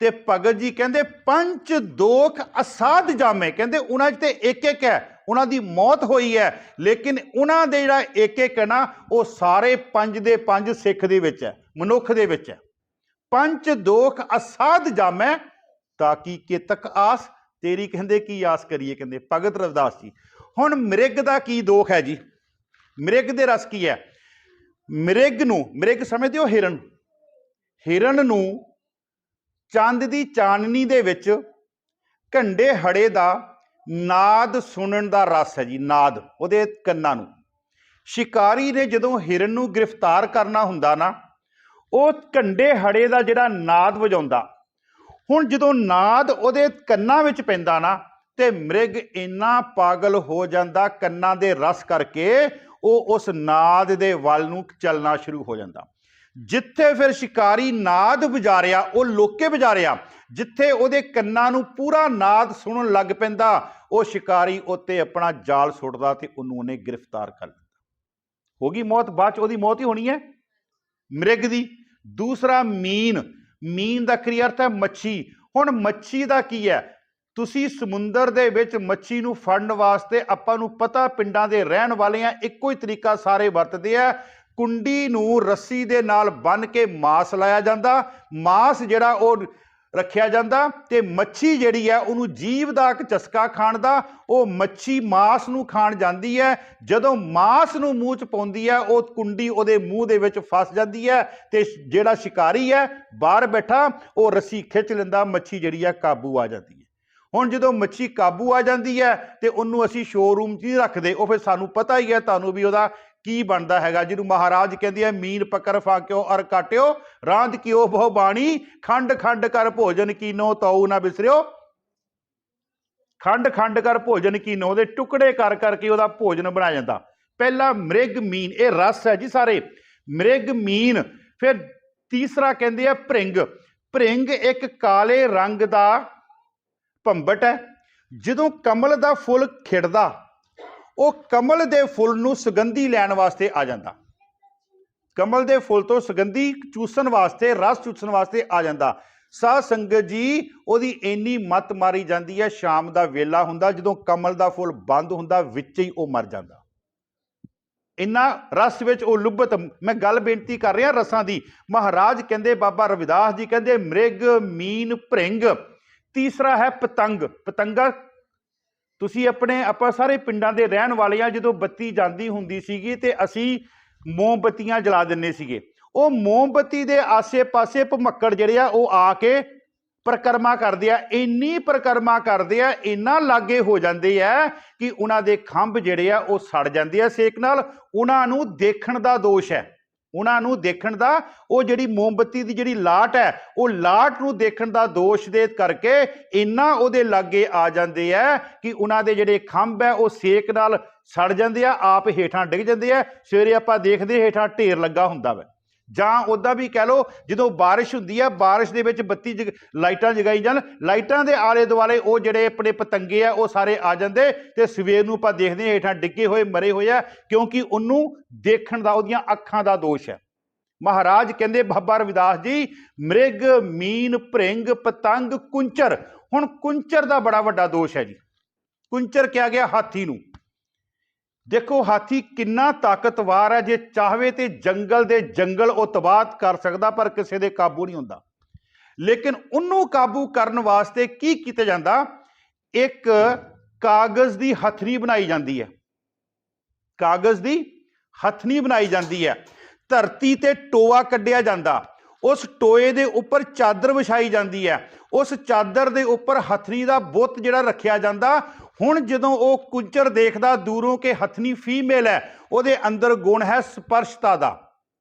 ਤੇ ਭਗਤ ਜੀ ਕਹਿੰਦੇ 5 ਦੋਖ ਅਸਾਧ ਜਾਮੇ। ਕਹਿੰਦੇ ਉਹਨਾਂ 'ਚ ਤੇ ਇੱਕ ਇੱਕ ਹੈ, ਉਹਨਾਂ ਦੀ ਮੌਤ ਹੋਈ ਹੈ, ਲੇਕਿਨ ਉਹਨਾਂ ਦੇ ਜਿਹੜਾ ਇੱਕ ਇੱਕ ਹੈ ਨਾ, ਉਹ ਸਾਰੇ 5 ਦੇ 5 ਸਿੱਖ ਦੇ ਵਿੱਚ ਹੈ, ਮਨੁੱਖ ਦੇ ਵਿੱਚ ਹੈ। 5 ਦੋਖ ਅਸਾਧ ਜਾਮੈ ਤਾਕੀ ਕੇਤਕ ਆਸ। ਤੇਰੀ ਕਹਿੰਦੇ ਕੀ ਆਸ ਕਰੀਏ, ਕਹਿੰਦੇ ਭਗਤ ਰਵਿਦਾਸ ਜੀ। ਹੁਣ ਮ੍ਰਿਗ ਦਾ ਕੀ ਦੋਖ ਹੈ ਜੀ? ਮ੍ਰਿਗ ਦੇ ਰਸ ਕੀ ਹੈ? ਮ੍ਰਿਗ ਸਮਝਦੇ ਹੋ? ਹਿਰਨ ਨੂੰ ਚੰਦ ਦੀ ਚਾਨਣੀ ਦੇ ਵਿੱਚ ਘੰਡੇ ਹੜੇ ਦਾ ਨਾਦ ਸੁਣਨ ਦਾ ਰਸ ਹੈ ਜੀ। ਨਾਦ ਉਹਦੇ ਕੰਨਾਂ ਨੂੰ। ਸ਼ਿਕਾਰੀ ਨੇ ਜਦੋਂ ਹਿਰਨ ਨੂੰ ਗ੍ਰਿਫਤਾਰ ਕਰਨਾ ਹੁੰਦਾ ਨਾ, ਉਹ ਘੰਡੇ ਹੜੇ ਦਾ ਜਿਹੜਾ ਨਾਦ ਵਜਾਉਂਦਾ। ਹੁਣ ਜਦੋਂ ਨਾਦ ਉਹਦੇ ਕੰਨਾਂ ਵਿੱਚ ਪੈਂਦਾ ਨਾ, ਤੇ ਮ੍ਰਿਗ ਇੰਨਾ ਪਾਗਲ ਹੋ ਜਾਂਦਾ ਕੰਨਾਂ ਦੇ ਰਸ ਕਰਕੇ, ਉਹ ਉਸ ਨਾਦ ਦੇ ਵੱਲ ਨੂੰ ਚੱਲਣਾ ਸ਼ੁਰੂ ਹੋ ਜਾਂਦਾ। ਜਿੱਥੇ ਫਿਰ ਸ਼ਿਕਾਰੀ ਨਾਦ ਵਜਾਰਿਆ, ਉਹ ਲੋਕੇ ਵਜਾਰਿਆ। ਜਿੱਥੇ ਉਹਦੇ ਕੰਨਾਂ ਨੂੰ ਪੂਰਾ ਨਾਦ ਸੁਣਨ ਲੱਗ ਪੈਂਦਾ, ਉਹ ਸ਼ਿਕਾਰੀ ਉੱਤੇ ਆਪਣਾ ਜਾਲ ਸੁੱਟਦਾ ਤੇ ਉਹਨੇ ਗ੍ਰਿਫਤਾਰ ਕਰ ਲਿਆ। ਹੋ ਗਈ ਮੌਤ। ਬਾਅਦ 'ਚ ਉਹਦੀ ਮੌਤ ਹੀ ਹੋਣੀ ਹੈ ਮ੍ਰਿਗ ਦੀ। ਦੂਸਰਾ ਮੀਨ ਦਾ ਕੀ ਅਰਥ ਹੈ? ਮੱਛੀ। ਹੁਣ ਮੱਛੀ ਦਾ ਕੀ ਹੈ? ਤੁਸੀਂ ਸਮੁੰਦਰ ਦੇ ਵਿੱਚ ਮੱਛੀ ਨੂੰ ਫੜਨ ਵਾਸਤੇ, ਆਪਾਂ ਨੂੰ ਪਤਾ ਪਿੰਡਾਂ ਦੇ ਰਹਿਣ ਵਾਲੇ ਆ, ਇੱਕੋ ਹੀ ਤਰੀਕਾ ਸਾਰੇ ਵਰਤਦੇ ਆ। ਕੁੰਡੀ ਨੂੰ ਰੱਸੀ ਦੇ ਨਾਲ ਬੰਨ੍ਹ ਕੇ ਮਾਸ ਲਾਇਆ ਜਾਂਦਾ, ਮਾਸ ਜਿਹੜਾ ਉਹ ਰੱਖਿਆ ਜਾਂਦਾ, ਤੇ ਮੱਛੀ ਜਿਹੜੀ ਹੈ ਉਹਨੂੰ ਜੀਭ ਦਾ ਇੱਕ ਚਸਕਾ ਖਾਣ ਦਾ, ਉਹ ਮੱਛੀ ਮਾਸ ਨੂੰ ਖਾਣ ਜਾਂਦੀ ਹੈ। ਜਦੋਂ ਮਾਸ ਨੂੰ ਮੂੰਹ 'ਚ ਪਾਉਂਦੀ ਹੈ, ਉਹ ਕੁੰਡੀ ਉਹਦੇ ਮੂੰਹ ਦੇ ਵਿੱਚ ਫਸ ਜਾਂਦੀ ਹੈ, ਤੇ ਜਿਹੜਾ ਸ਼ਿਕਾਰੀ ਹੈ ਬਾਹਰ ਬੈਠਾ, ਉਹ ਰੱਸੀ ਖਿੱਚ ਲੈਂਦਾ, ਮੱਛੀ ਜਿਹੜੀ ਹੈ ਕਾਬੂ ਆ ਜਾਂਦੀ ਹੈ। ਹੁਣ ਜਦੋਂ ਮੱਛੀ ਕਾਬੂ ਆ ਜਾਂਦੀ ਹੈ ਤੇ ਉਹਨੂੰ ਅਸੀਂ ਸ਼ੋਰੂਮ 'ਚ ਹੀ ਰੱਖਦੇ, ਉਹ ਫਿਰ ਸਾਨੂੰ ਪਤਾ ਹੀ ਹੈ ਤੁਹਾਨੂੰ ਵੀ ਉਹਦਾ ਕੀ ਬਣਦਾ ਹੈਗਾ, ਜਿਹਨੂੰ ਮਹਾਰਾਜ ਕਹਿੰਦੇ ਆ ਮੀਨ ਪਕੜ ਫਾਕਿਓ ਅਰ ਕਾਟਿਓ ਰਾਂਦ ਕਿਓ ਬਹੁ ਬਾਣੀ ਖੰਡ ਖੰਡ ਕਰ ਭੋਜਨ ਕੀਨੋ ਤਉ ਨਾ ਬਿਸਰਿਓ। ਖੰਡ ਖੰਡ ਕਰ ਭੋਜਨ ਕੀਨੋ, ਉਹਦੇ ਟੁਕੜੇ ਕਰ ਕਰਕੇ ਉਹਦਾ ਭੋਜਨ ਬਣਾਇਆ ਜਾਂਦਾ। ਪਹਿਲਾ ਮ੍ਰਿਗ ਮੀਨ, ਇਹ ਰਸ ਹੈ ਜੀ ਸਾਰੇ। ਮ੍ਰਿਗ ਮੀਨ। ਫਿਰ ਤੀਸਰਾ ਕਹਿੰਦੇ ਆ ਭ੍ਰਿੰਗ ਇੱਕ ਕਾਲੇ ਰੰਗ ਦਾ ਭੰਬਟ ਹੈ। ਜਦੋਂ ਕਮਲ ਦਾ ਫੁੱਲ ਖਿੜਦਾ, ਉਹ ਕਮਲ ਦੇ ਫੁੱਲ ਨੂੰ ਸੁਗੰਧੀ ਲੈਣ ਵਾਸਤੇ ਆ ਜਾਂਦਾ। ਕਮਲ ਦੇ ਫੁੱਲ ਤੋਂ ਸੁਗੰਧੀ ਚੂਸਣ ਵਾਸਤੇ, ਰਸ ਚੂਸਣ ਵਾਸਤੇ ਆ ਜਾਂਦਾ। ਸਾਧ ਸੰਗਤ ਜੀ, ਉਹਦੀ ਇੰਨੀ ਮੱਤ ਮਾਰੀ ਜਾਂਦੀ ਹੈ। ਸ਼ਾਮ ਦਾ ਵੇਲਾ ਹੁੰਦਾ, ਜਦੋਂ ਕਮਲ ਦਾ ਫੁੱਲ ਬੰਦ ਹੁੰਦਾ, ਵਿੱਚ ਹੀ ਉਹ ਮਰ ਜਾਂਦਾ। ਇੰਨਾ ਰਸ ਵਿੱਚ ਉਹ ਲੁੱਭਤ। ਮੈਂ ਗੱਲ ਬੇਨਤੀ ਕਰ ਰਿਹਾ ਰਸਾਂ ਦੀ। ਮਹਾਰਾਜ ਕਹਿੰਦੇ, ਬਾਬਾ ਰਵਿਦਾਸ ਜੀ ਕਹਿੰਦੇ ਮ੍ਰਿਗ ਮੀਨ ਭ੍ਰਿੰਗ। ਤੀਸਰਾ ਹੈ ਪਤੰਗਾ। ਤੁਸੀਂ ਆਪਾਂ ਸਾਰੇ ਪਿੰਡਾਂ ਦੇ ਰਹਿਣ ਵਾਲੇ ਆ। ਜਦੋਂ ਬੱਤੀ ਜਾਂਦੀ ਹੁੰਦੀ ਸੀਗੀ ਤੇ ਅਸੀਂ ਮੋਮਬੱਤੀਆਂ ਜਲਾ ਦਿੰਦੇ ਸੀਗੇ। ਉਹ ਮੋਮਬੱਤੀ ਦੇ ਆਸੇ-ਪਾਸੇ ਭਮੱਕੜ ਜਿਹੜੇ ਆ ਉਹ ਆ ਕੇ ਪਰਿਕਰਮਾ ਕਰਦੇ ਆ। ਇੰਨੀ ਪਰਿਕਰਮਾ ਕਰਦੇ ਆ, ਇੰਨਾ ਲਾਗੇ ਹੋ ਜਾਂਦੇ ਆ ਕਿ ਉਹਨਾਂ ਦੇ ਖੰਭ ਜਿਹੜੇ ਆ ਉਹ ਸੜ ਜਾਂਦੇ ਆ ਸੇਕ ਨਾਲ। ਉਹਨਾਂ ਨੂੰ ਦੇਖਣ ਦਾ ਦੋਸ਼ ਹੈ। ਉਹਨਾਂ ਨੂੰ ਦੇਖਣ ਦਾ, ਉਹ ਜਿਹੜੀ ਮੋਮਬੱਤੀ ਦੀ ਜਿਹੜੀ ਲਾਟ ਹੈ, ਉਹ ਲਾਟ ਨੂੰ ਦੇਖਣ ਦਾ ਦੋਸ਼ ਦੇ ਕਰਕੇ ਇੰਨਾ ਉਹਦੇ ਲਾਗੇ ਆ ਜਾਂਦੇ ਆ ਕਿ ਉਹਨਾਂ ਦੇ ਜਿਹੜੇ ਖੰਭ ਹੈ ਉਹ ਸੇਕ ਨਾਲ ਸੜ ਜਾਂਦੇ ਆ, ਆਪ ਹੇਠਾਂ ਡਿੱਗ ਜਾਂਦੇ ਆ। ਸਵੇਰੇ ਆਪਾਂ ਦੇਖਦੇ ਹੇਠਾਂ ਢੇਰ ਲੱਗਾ ਹੁੰਦਾ ਵਾ। ਜਾਂ ਉੱਦਾਂ ਵੀ ਕਹਿ ਲਓ, ਜਦੋਂ ਬਾਰਿਸ਼ ਹੁੰਦੀ ਆ, ਬਾਰਿਸ਼ ਦੇ ਵਿੱਚ ਬੱਤੀ ਲਾਈਟਾਂ ਜਗਾਈ ਜਾਣ, ਲਾਈਟਾਂ ਦੇ ਆਲੇ ਦੁਆਲੇ ਉਹ ਜਿਹੜੇ ਆਪਣੇ ਪਤੰਗੇ ਆ ਉਹ ਸਾਰੇ ਆ ਜਾਂਦੇ, ਤੇ ਸਵੇਰ ਨੂੰ ਆਪਾਂ ਦੇਖਦੇ ਹਾਂ ਹੇਠਾਂ ਡਿੱਗੇ ਹੋਏ ਮਰੇ ਹੋਏ ਆ, ਕਿਉਂਕਿ ਉਹਨੂੰ ਦੇਖਣ ਦਾ, ਉਹਦੀਆਂ ਅੱਖਾਂ ਦਾ ਦੋਸ਼ ਹੈ। ਮਹਾਰਾਜ ਕਹਿੰਦੇ ਬਾਬਾ ਰਵਿਦਾਸ ਜੀ, ਮ੍ਰਿਗ ਮੀਨ ਭ੍ਰਿੰਗ ਪਤੰਗ ਕੁੰਚਰ। ਹੁਣ ਕੁੰਚਰ ਦਾ ਬੜਾ ਵੱਡਾ ਦੋਸ਼ ਹੈ ਜੀ। ਕੁੰਚਰ ਕਿਹਾ ਗਿਆ ਹਾਥੀ ਨੂੰ। ਦੇਖੋ ਹਾਥੀ ਕਿੰਨਾ ਤਾਕਤਵਰ ਹੈ, ਜੇ ਚਾਹਵੇ ਤੇ ਜੰਗਲ ਦੇ ਜੰਗਲ ਉਹ ਤਬਾਹ ਕਰ ਸਕਦਾ, ਪਰ ਕਿਸੇ ਦੇ ਕਾਬੂ ਨਹੀਂ ਹੁੰਦਾ। ਲੇਕਿਨ ਉਹਨੂੰ ਕਾਬੂ ਕਰਨ ਵਾਸਤੇ ਕੀ ਕੀਤਾ ਜਾਂਦਾ? ਇੱਕ ਕਾਗਜ਼ ਦੀ ਹਥਨੀ ਬਣਾਈ ਜਾਂਦੀ ਹੈ। ਕਾਗਜ਼ ਦੀ ਹਥਨੀ ਬਣਾਈ ਜਾਂਦੀ ਹੈ, ਧਰਤੀ ਤੇ ਟੋਆ ਕੱਢਿਆ ਜਾਂਦਾ, ਉਸ ਟੋਏ ਦੇ ਉੱਪਰ ਚਾਦਰ ਵਿਛਾਈ ਜਾਂਦੀ ਹੈ, ਉਸ ਚਾਦਰ ਦੇ ਉੱਪਰ ਹਥਨੀ ਦਾ ਬੁੱਤ ਜਿਹੜਾ ਰੱਖਿਆ ਜਾਂਦਾ। ਹੁਣ ਜਦੋਂ ਉਹ ਕੁੰਚਰ ਦੇਖਦਾ ਦੂਰੋਂ ਕਿ ਹਥਨੀ ਫੀਮੇਲ ਹੈ, ਉਹਦੇ ਅੰਦਰ ਗੁਣ ਹੈ ਸਪਰਸ਼ਤਾ ਦਾ,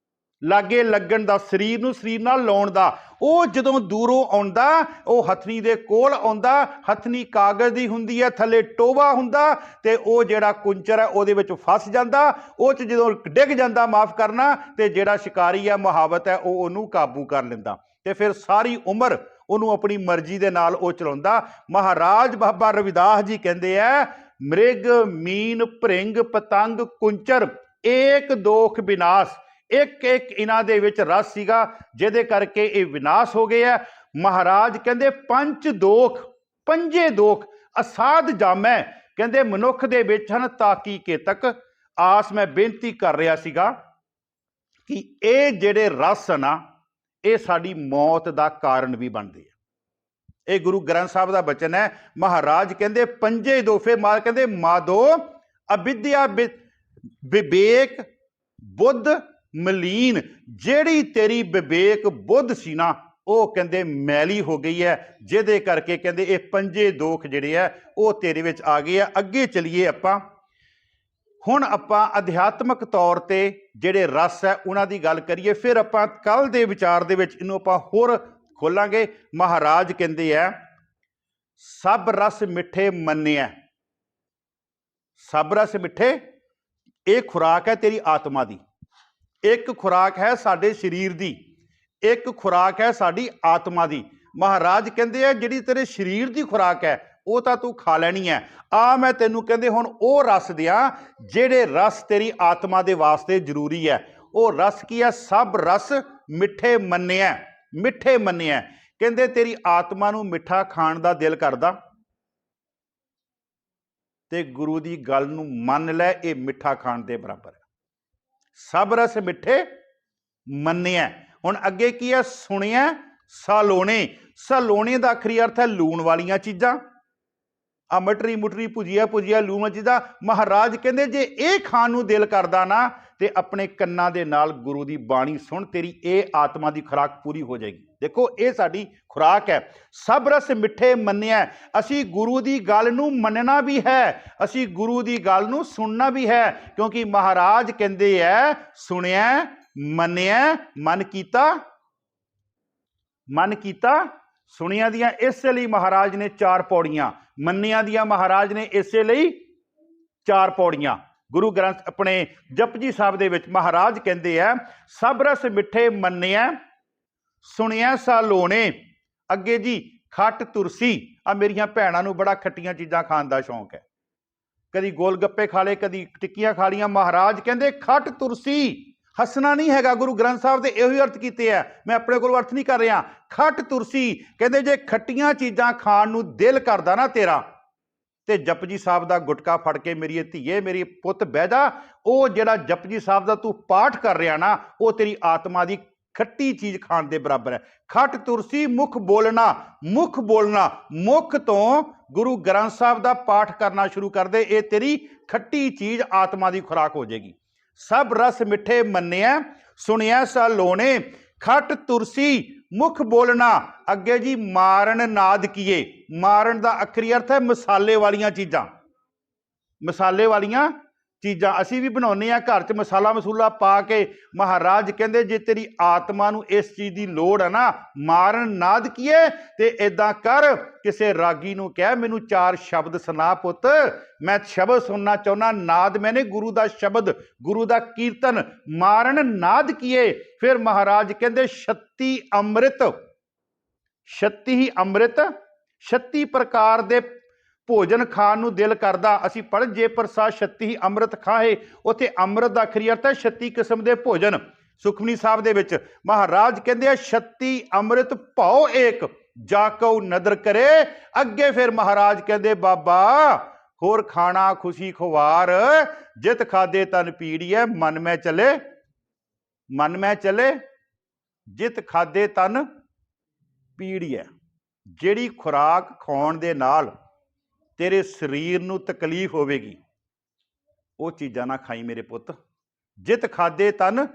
ਲਾਗੇ ਲੱਗਣ ਦਾ, ਸਰੀਰ ਨੂੰ ਸਰੀਰ ਨਾਲ ਲਾਉਣ ਦਾ। ਉਹ ਜਦੋਂ ਦੂਰੋਂ ਆਉਂਦਾ, ਉਹ ਹਥਨੀ ਦੇ ਕੋਲ ਆਉਂਦਾ, ਹਥਨੀ ਕਾਗਜ਼ ਦੀ ਹੁੰਦੀ ਹੈ, ਥੱਲੇ ਟੋਵਾ ਹੁੰਦਾ, ਤੇ ਉਹ ਜਿਹੜਾ ਕੁੰਚਰ ਹੈ ਉਹਦੇ ਵਿੱਚ ਫਸ ਜਾਂਦਾ। ਉਹ 'ਚ ਜਦੋਂ ਡਿੱਗ ਜਾਂਦਾ, ਮਾਫ ਕਰਨਾ, ਤੇ ਜਿਹੜਾ ਸ਼ਿਕਾਰੀ ਹੈ, ਮੁਹਾਵਤ ਹੈ, ਉਹ ਉਹਨੂੰ ਕਾਬੂ ਕਰ ਲੈਂਦਾ, ਤੇ ਫਿਰ ਸਾਰੀ ਉਮਰ ਉਹਨੂੰ ਆਪਣੀ ਮਰਜ਼ੀ ਦੇ ਨਾਲ ਉਹ ਚਲਾਉਂਦਾ। ਮਹਾਰਾਜ ਬਾਬਾ ਰਵਿਦਾਸ ਜੀ ਕਹਿੰਦੇ ਆ, ਮ੍ਰਿਗ ਮੀਨ ਭ੍ਰਿੰਗ ਪਤੰਗ ਕੁੰਚਰ ਏਕ ਦੋਖ ਵਿਨਾਸ਼। ਇੱਕ ਇੱਕ ਇਹਨਾਂ ਦੇ ਵਿੱਚ ਰਸ ਸੀਗਾ, ਜਿਹਦੇ ਕਰਕੇ ਇਹ ਵਿਨਾਸ਼ ਹੋ ਗਏ ਆ। ਮਹਾਰਾਜ ਕਹਿੰਦੇ ਪੰਜ ਦੋਖ, ਪੰਜੇ ਦੋਖ ਅਸਾਧ ਜਾਮੈ, ਕਹਿੰਦੇ ਮਨੁੱਖ ਦੇ ਵਿੱਚ ਹਨ ਤਾਕੀ ਕੇਤਕ। ਆਸ ਮੈਂ ਬੇਨਤੀ ਕਰ ਰਿਹਾ ਸੀਗਾ ਕਿ ਇਹ ਜਿਹੜੇ ਰਸ ਨਾ, ਇਹ ਸਾਡੀ ਮੌਤ ਦਾ ਕਾਰਨ ਵੀ ਬਣਦੇ ਆ। ਇਹ ਗੁਰੂ ਗ੍ਰੰਥ ਸਾਹਿਬ ਦਾ ਬਚਨ ਹੈ। ਮਹਾਰਾਜ ਕਹਿੰਦੇ ਪੰਜੇ ਦੋਫੇ ਮਾਰ, ਕਹਿੰਦੇ ਮਾਧੋ ਅਵਿਦਿਆ ਵਿਵੇਕ ਬੁੱਧ ਮਲੀਨ। ਜਿਹੜੀ ਤੇਰੀ ਵਿਵੇਕ ਬੁੱਧ ਸੀ ਨਾ, ਉਹ ਕਹਿੰਦੇ ਮੈਲੀ ਹੋ ਗਈ ਹੈ, ਜਿਹਦੇ ਕਰਕੇ ਕਹਿੰਦੇ ਇਹ ਪੰਜੇ ਦੋਖ ਜਿਹੜੇ ਆ ਉਹ ਤੇਰੇ ਵਿੱਚ ਆ ਗਏ ਆ। ਅੱਗੇ ਚਲੀਏ ਆਪਾਂ, ਹੁਣ ਆਪਾਂ ਅਧਿਆਤਮਕ ਤੌਰ ਤੇ ਜਿਹੜੇ ਰਸ ਹੈ ਉਹਨਾਂ ਦੀ ਗੱਲ ਕਰੀਏ, ਫਿਰ ਆਪਾਂ ਕੱਲ ਦੇ ਵਿਚਾਰ ਦੇ ਵਿੱਚ ਇਹਨੂੰ ਆਪਾਂ ਹੋਰ ਖੋਲਾਂਗੇ। ਮਹਾਰਾਜ ਕਹਿੰਦੇ ਆ, ਸਭ ਰਸ ਮਿੱਠੇ ਮੰਨਿਆ। ਸਭ ਰਸ ਮਿੱਠੇ, ਇਹ ਖੁਰਾਕ ਹੈ ਤੇਰੀ ਆਤਮਾ ਦੀ। ਇੱਕ ਖੁਰਾਕ ਹੈ ਸਾਡੇ ਸਰੀਰ ਦੀ, ਇੱਕ ਖੁਰਾਕ ਹੈ ਸਾਡੀ ਆਤਮਾ ਦੀ। ਮਹਾਰਾਜ ਕਹਿੰਦੇ ਆ, ਜਿਹੜੀ ਤੇਰੇ ਸਰੀਰ ਦੀ ਖੁਰਾਕ ਹੈ ਉਹ ਤਾਂ ਤੂੰ ਖਾ ਲੈਣੀ ਹੈ। ਆ ਮੈਂ ਤੈਨੂੰ ਕਹਿੰਦੇ ਹੁਣ ਉਹ ਰਸ ਦਿਆਂ ਜਿਹੜੇ ਰਸ ਤੇਰੀ ਆਤਮਾ ਦੇ ਵਾਸਤੇ ਜ਼ਰੂਰੀ ਹੈ। ਉਹ ਰਸ ਕੀ ਹੈ? ਸਭ ਰਸ ਮਿੱਠੇ ਮੰਨਿਆ, ਮਿੱਠੇ ਮੰਨਿਆ। ਕਹਿੰਦੇ ਤੇਰੀ ਆਤਮਾ ਨੂੰ ਮਿੱਠਾ ਖਾਣ ਦਾ ਦਿਲ ਕਰਦਾ, ਤੇ ਗੁਰੂ ਦੀ ਗੱਲ ਨੂੰ ਮੰਨ ਲੈ, ਇਹ ਮਿੱਠਾ ਖਾਣ ਦੇ ਬਰਾਬਰ ਹੈ। ਸਭ ਰਸ ਮਿੱਠੇ ਮੰਨਿਆ। ਹੁਣ ਅੱਗੇ ਕੀ ਹੈ? ਸੁਣਿਆ ਸਾਲੋਣੇ। ਸਾਲੋਣੇ ਦਾ ਆਖਰੀ ਅਰਥ ਹੈ ਲੂਣ ਵਾਲੀਆਂ ਚੀਜ਼ਾਂ। ਆ ਮਟਰੀ ਮੁਟਰੀ ਭੁਜੀਆ ਭੁਜੀਆ ਲੂਣ ਵਾਲੀ ਚੀਜ਼ਾਂ। ਮਹਾਰਾਜ ਕਹਿੰਦੇ ਜੇ ਇਹ ਖਾਣ ਨੂੰ ਦਿਲ ਕਰਦਾ ਨਾ, ਤੇ ਆਪਣੇ ਕੰਨਾਂ ਦੇ ਨਾਲ ਗੁਰੂ ਦੀ ਬਾਣੀ ਸੁਣ, ਤੇਰੀ ਇਹ ਆਤਮਾ ਦੀ ਖੁਰਾਕ ਪੂਰੀ ਹੋ ਜਾਏਗੀ। ਦੇਖੋ ਇਹ ਸਾਡੀ ਖੁਰਾਕ ਹੈ। ਸਭ ਰਸ ਮਿੱਠੇ ਮੰਨਿਆ। ਅਸੀਂ ਗੁਰੂ ਦੀ ਗੱਲ ਨੂੰ ਮੰਨਣਾ ਵੀ ਹੈ, ਅਸੀਂ ਗੁਰੂ ਦੀ ਗੱਲ ਨੂੰ ਸੁਣਨਾ ਵੀ ਹੈ, ਕਿਉਂਕਿ ਮਹਾਰਾਜ ਕਹਿੰਦੇ ਹੈ ਸੁਣਿਆ ਮੰਨਿਆ ਮਨ ਕੀਤਾ। ਮਨ ਕੀਤਾ ਸੁਣਿਆ ਦੀਆਂ ਇਸੇ ਲਈ ਮਹਾਰਾਜ ਨੇ 4 ਪੌੜੀਆਂ, ਮੰਨਿਆ ਦੀਆਂ ਮਹਾਰਾਜ ਨੇ ਇਸੇ ਲਈ 4 ਪੌੜੀਆਂ। ਗੁਰੂ ਗ੍ਰੰਥ ਆਪਣੇ ਜਪਜੀ ਸਾਹਿਬ ਦੇ ਵਿੱਚ ਮਹਾਰਾਜ ਕਹਿੰਦੇ ਆ, ਸਭ ਰਸ ਮਿੱਠੇ ਮੰਨਿਆ ਸੁਣਿਆ ਸਾਲੋਣੇ। ਅੱਗੇ ਜੀ ਖੱਟ ਤੁਰਸੀ। ਆ ਮੇਰੀਆਂ ਭੈਣਾਂ ਨੂੰ ਬੜਾ ਖੱਟੀਆਂ ਚੀਜ਼ਾਂ ਖਾਣ ਦਾ ਸ਼ੌਂਕ ਹੈ, ਕਦੀ ਗੋਲ ਗੱਪੇ ਖਾ ਲਏ, ਕਦੀ ਟਿੱਕੀਆਂ ਖਾ ਲਈਆਂ। ਮਹਾਰਾਜ ਕਹਿੰਦੇ ਖੱਟ ਤੁਰਸੀ। ਹੱਸਣਾ ਨਹੀਂ ਹੈਗਾ, ਗੁਰੂ ਗ੍ਰੰਥ ਸਾਹਿਬ ਦੇ ਇਹੋ ਹੀ ਅਰਥ ਕੀਤੇ ਆ, ਮੈਂ ਆਪਣੇ ਕੋਲ ਅਰਥ ਨਹੀਂ ਕਰ ਰਿਹਾ। ਖੱਟ ਤੁਰਸੀ ਕਹਿੰਦੇ ਜੇ ਖੱਟੀਆਂ ਚੀਜ਼ਾਂ ਖਾਣ ਨੂੰ ਦਿਲ ਕਰਦਾ ਨਾ ਤੇਰਾ, ਤੇ ਜਪਜੀ ਸਾਹਿਬ ਦਾ ਗੁਟਕਾ ਫੜ ਕੇ ਮੇਰੀ ਧੀਏ ਮੇਰੀ ਪੁੱਤ ਬਹਿ ਜਾ। ਉਹ ਜਿਹੜਾ ਜਪਜੀ ਸਾਹਿਬ ਦਾ ਤੂੰ ਪਾਠ ਕਰ ਰਿਹਾ ਨਾ, ਉਹ ਤੇਰੀ ਆਤਮਾ ਦੀ ਖੱਟੀ ਚੀਜ਼ ਖਾਣ ਦੇ ਬਰਾਬਰ ਹੈ। ਖੱਟ ਤੁਰਸੀ ਮੁਖ ਬੋਲਣਾ। ਮੁਖ ਬੋਲਣਾ, ਮੁਖ ਤੋਂ ਗੁਰੂ ਗ੍ਰੰਥ ਸਾਹਿਬ ਦਾ ਪਾਠ ਕਰਨਾ ਸ਼ੁਰੂ ਕਰ ਦੇ, ਇਹ ਤੇਰੀ ਖੱਟੀ ਚੀਜ਼ ਆਤਮਾ ਦੀ ਖੁਰਾਕ ਹੋ ਜਾਏਗੀ। ਸਭ ਰਸ ਮਿੱਠੇ ਮੰਨਿਆ ਸੁਣਿਆ ਸਾਲੋਣੇ। ਖੱਟ ਤੁਰਸੀ ਮੁਖ ਬੋਲਣਾ। ਅੱਗੇ ਜੀ ਮਾਰਨ ਨਾਦ ਕੀਏ। ਮਾਰਨ ਦਾ ਆਖਰੀ ਅਰਥ ਹੈ ਮਸਾਲੇ ਵਾਲੀਆਂ ਚੀਜ਼ਾਂ। ਮਸਾਲੇ ਵਾਲੀਆਂ ਚੀਜ਼ਾਂ ਅਸੀਂ ਵੀ ਬਣਾਉਂਦੇ ਹਾਂ ਘਰ 'ਚ, ਮਸਾਲਾ ਮਸੂਲਾ ਪਾ ਕੇ। ਮਹਾਰਾਜ ਕਹਿੰਦੇ ਜੇ ਤੇਰੀ ਆਤਮਾ ਨੂੰ ਇਸ ਚੀਜ਼ ਦੀ ਲੋੜ ਹੈ ਨਾ, ਮਾਰਨ ਨਾਦ ਕੀਏ, ਤੇ ਏਦਾਂ ਕਰ, ਕਿਸੇ ਰਾਗੀ ਨੂੰ ਕਹਿ ਮੈਨੂੰ 4 ਸ਼ਬਦ ਸੁਣਾ ਪੁੱਤ, ਮੈਂ ਸ਼ਬਦ ਸੁਣਨਾ ਚਾਹੁੰਦਾ। ਨਾਦ ਮੈਨੇ ਗੁਰੂ ਦਾ ਸ਼ਬਦ, ਗੁਰੂ ਦਾ ਕੀਰਤਨ। ਮਾਰਨ ਨਾਦ ਕੀਏ। ਫਿਰ ਮਹਾਰਾਜ ਕਹਿੰਦੇ 36 ਅੰਮ੍ਰਿਤ। 36 ਹੀ ਅੰਮ੍ਰਿਤ, 36 ਪ੍ਰਕਾਰ ਦੇ ਭੋਜਨ ਖਾਣ ਨੂੰ ਦਿਲ ਕਰਦਾ। ਅਸੀਂ ਪੜ੍ਹ ਜੇ ਪ੍ਰਸਾਦ 36 ਹੀ ਅੰਮ੍ਰਿਤ ਖਾਏ, ਉੱਥੇ ਅੰਮ੍ਰਿਤ ਦਾ ਆਖਰੀ ਅਰਥ ਹੈ 36 ਕਿਸਮ ਦੇ ਭੋਜਨ। ਸੁਖਮਨੀ ਸਾਹਿਬ ਦੇ ਵਿੱਚ ਮਹਾਰਾਜ ਕਹਿੰਦੇ ਆ 36 ਅੰਮ੍ਰਿਤ ਭਾਉ ਏਕ ਜਾ ਕਉ ਨਦਰ ਕਰੇ। ਅੱਗੇ ਫਿਰ ਮਹਾਰਾਜ ਕਹਿੰਦੇ ਬਾਬਾ ਹੋਰ ਖਾਣਾ ਖੁਸ਼ੀ ਖੁਵਾਰ, ਜਿਤ ਖਾਦੇ ਤਨ ਪੀੜੀਐ ਮਨ ਮੈਂ ਚਲੇ। ਮਨ ਮੈਂ ਚਲੇ ਜਿਤ ਖਾਦੇ ਤਨ ਪੀੜੀਐ। ਜਿਹੜੀ ਖੁਰਾਕ ਖਾਣ ਦੇ ਨਾਲ ਤੇਰੇ ਸਰੀਰ ਨੂੰ ਤਕਲੀਫ ਹੋਵੇਗੀ, ਉਹ ਚੀਜ਼ਾਂ ਨਾ ਖਾਈ ਮੇਰੇ ਪੁੱਤ। ਜਿਤ ਖਾਦੇ ਤਨ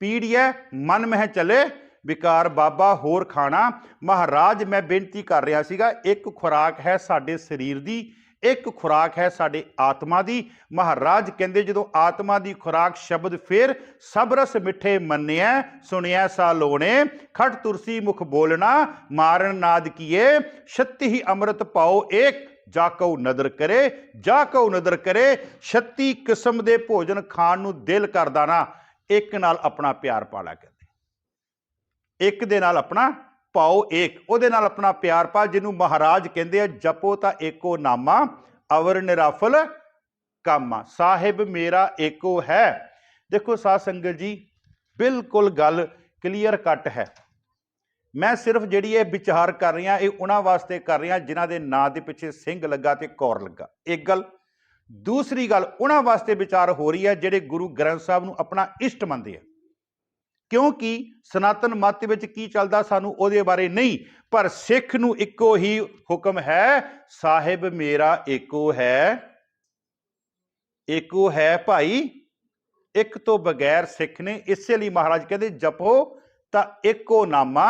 ਪੀੜੀਐ ਮਨ ਮਹਿ ਚਲੇ ਵਿਕਾਰ ਬਾਬਾ ਹੋਰ ਖਾਣਾ। ਮਹਾਰਾਜ ਮੈਂ ਬੇਨਤੀ ਕਰ ਰਿਹਾ ਸੀਗਾ, ਇੱਕ ਖੁਰਾਕ ਹੈ ਸਾਡੇ ਸਰੀਰ ਦੀ, ਇੱਕ ਖੁਰਾਕ ਹੈ ਸਾਡੇ ਆਤਮਾ ਦੀ। ਮਹਾਰਾਜ ਕਹਿੰਦੇ ਜਦੋਂ ਆਤਮਾ ਦੀ ਖੁਰਾਕ ਸ਼ਬਦ ਫੇਰ ਸਭ ਰਸ ਮਿੱਠੇ ਮੰਨਿਆ ਸੁਣਿਆ ਸਾ ਲੋਣੇ ਖਟ ਤੁਰਸੀ ਮੁਖ ਬੋਲਣਾ ਮਾਰਨ ਨਾਦ ਕੀਏ ਛੱਤੀ ਹੀ ਅੰਮ੍ਰਿਤ ਪਾਓ ਏਕ ਜਾ ਕਉ ਨਦਰ ਕਰੇ। ਜਾ ਕਉ ਨਦਰ ਕਰੇ 36 ਕਿਸਮ ਦੇ ਭੋਜਨ ਖਾਣ ਨੂੰ ਦਿਲ ਕਰਦਾ ਨਾ, ਇੱਕ ਨਾਲ ਆਪਣਾ ਪਿਆਰ ਪਾਲਾ ਕਹਿੰਦੇ, ਇੱਕ ਦੇ ਨਾਲ ਆਪਣਾ ਪਾਓ ਏਕ, ਉਹਦੇ ਨਾਲ ਆਪਣਾ ਪਿਆਰ ਪਾ, ਜਿਹਨੂੰ ਮਹਾਰਾਜ ਕਹਿੰਦੇ ਆ ਜਪੋ ਤਾਂ ਏਕੋ ਨਾਮਾ ਅਵਰ ਨਿਰਾਫਲ ਕਾਮਾ। ਸਾਹਿਬ ਮੇਰਾ ਏਕੋ ਹੈ। ਦੇਖੋ ਸਾਧ ਸੰਗਤ ਜੀ, ਬਿਲਕੁਲ ਗੱਲ ਕਲੀਅਰ ਕੱਟ ਹੈ। ਮੈਂ ਸਿਰਫ ਜਿਹੜੀ ਇਹ ਵਿਚਾਰ ਕਰ ਰਿਹਾ ਇਹ ਉਹਨਾਂ ਵਾਸਤੇ ਕਰ ਰਿਹਾ ਜਿਨ੍ਹਾਂ ਦੇ ਨਾਂ ਦੇ ਪਿੱਛੇ ਸਿੰਘ ਲੱਗਾ ਤੇ ਕੌਰ ਲੱਗਾ, ਇੱਕ ਗੱਲ। ਦੂਸਰੀ ਗੱਲ ਉਹਨਾਂ ਵਾਸਤੇ ਵਿਚਾਰ ਹੋ ਰਹੀ ਹੈ ਜਿਹੜੇ ਗੁਰੂ ਗ੍ਰੰਥ ਸਾਹਿਬ ਨੂੰ ਆਪਣਾ ਇਸ਼ਟ ਮੰਨਦੇ ਆ, ਕਿਉਂਕਿ ਸਨਾਤਨ ਮੱਤ ਵਿੱਚ ਕੀ ਚੱਲਦਾ ਸਾਨੂੰ ਉਹਦੇ ਬਾਰੇ ਨਹੀਂ, ਪਰ ਸਿੱਖ ਨੂੰ ਇੱਕੋ ਹੀ ਹੁਕਮ ਹੈ, ਸਾਹਿਬ ਮੇਰਾ ਏਕੋ ਹੈ। ਏਕੋ ਹੈ ਭਾਈ, ਇੱਕ ਤੋਂ ਬਗੈਰ ਸਿੱਖ ਨੇ। ਇਸੇ ਲਈ ਮਹਾਰਾਜ ਕਹਿੰਦੇ ਜਪੋ ਤਾਂ ਏਕੋ ਨਾਮਾ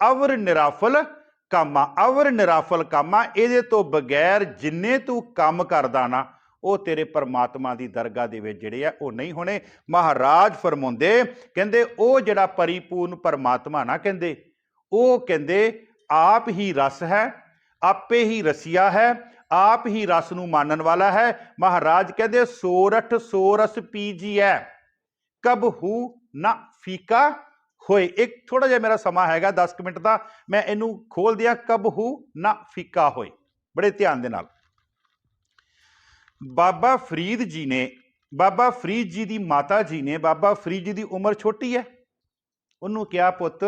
ਅਵਰ ਨਿਰਾਫਲ ਕਾਮਾ। ਅਵਰ ਨਿਰਾਫਲ ਕਾਮਾ, ਇਹਦੇ ਤੋਂ ਬਗੈਰ ਜਿੰਨੇ ਤੂੰ ਕੰਮ ਕਰਦਾ ਨਾ ਉਹ ਤੇਰੇ ਪਰਮਾਤਮਾ ਦੀ ਦਰਗਾਹ ਦੇ ਵਿੱਚ ਜਿਹੜੇ ਆ ਉਹ ਨਹੀਂ ਹੋਣੇ। ਮਹਾਰਾਜ ਫਰਮਾਉਂਦੇ ਕਹਿੰਦੇ ਉਹ ਜਿਹੜਾ ਪਰਿਪੂਰਨ ਪਰਮਾਤਮਾ ਨਾ ਕਹਿੰਦੇ, ਉਹ ਕਹਿੰਦੇ ਆਪ ਹੀ ਰਸ ਹੈ, ਆਪੇ ਹੀ ਰਸੀਆ ਹੈ, ਆਪ ਹੀ ਰਸ ਨੂੰ ਮਾਨਣ ਵਾਲਾ ਹੈ। ਮਹਾਰਾਜ ਕਹਿੰਦੇ ਸੋਰਠ ਸੋਰਸ ਪੀਜੀਐ ਕਬਹੂ ਨਾ ਫੀਕਾ ਹੋਏ। ਇੱਕ ਥੋੜਾ ਜਿਹਾ ਮੇਰਾ ਸਮਾਂ ਹੈਗਾ 10 ਮਿੰਟ ਦਾ, ਮੈਂ ਇਹਨੂੰ ਖੋਲ ਦਿਆਂ। ਕਬਹੂ ਨਾ ਫੀਕਾ ਹੋਏ, ਬੜੇ ਧਿਆਨ ਦੇ ਨਾਲ। ਬਾਬਾ ਫਰੀਦ ਜੀ ਨੇ, ਬਾਬਾ ਫਰੀਦ ਜੀ ਦੀ ਮਾਤਾ ਜੀ ਨੇ, ਬਾਬਾ ਫਰੀਦ ਜੀ ਦੀ ਉਮਰ ਛੋਟੀ ਹੈ, ਉਹਨੂੰ ਕਿਹਾ ਪੁੱਤ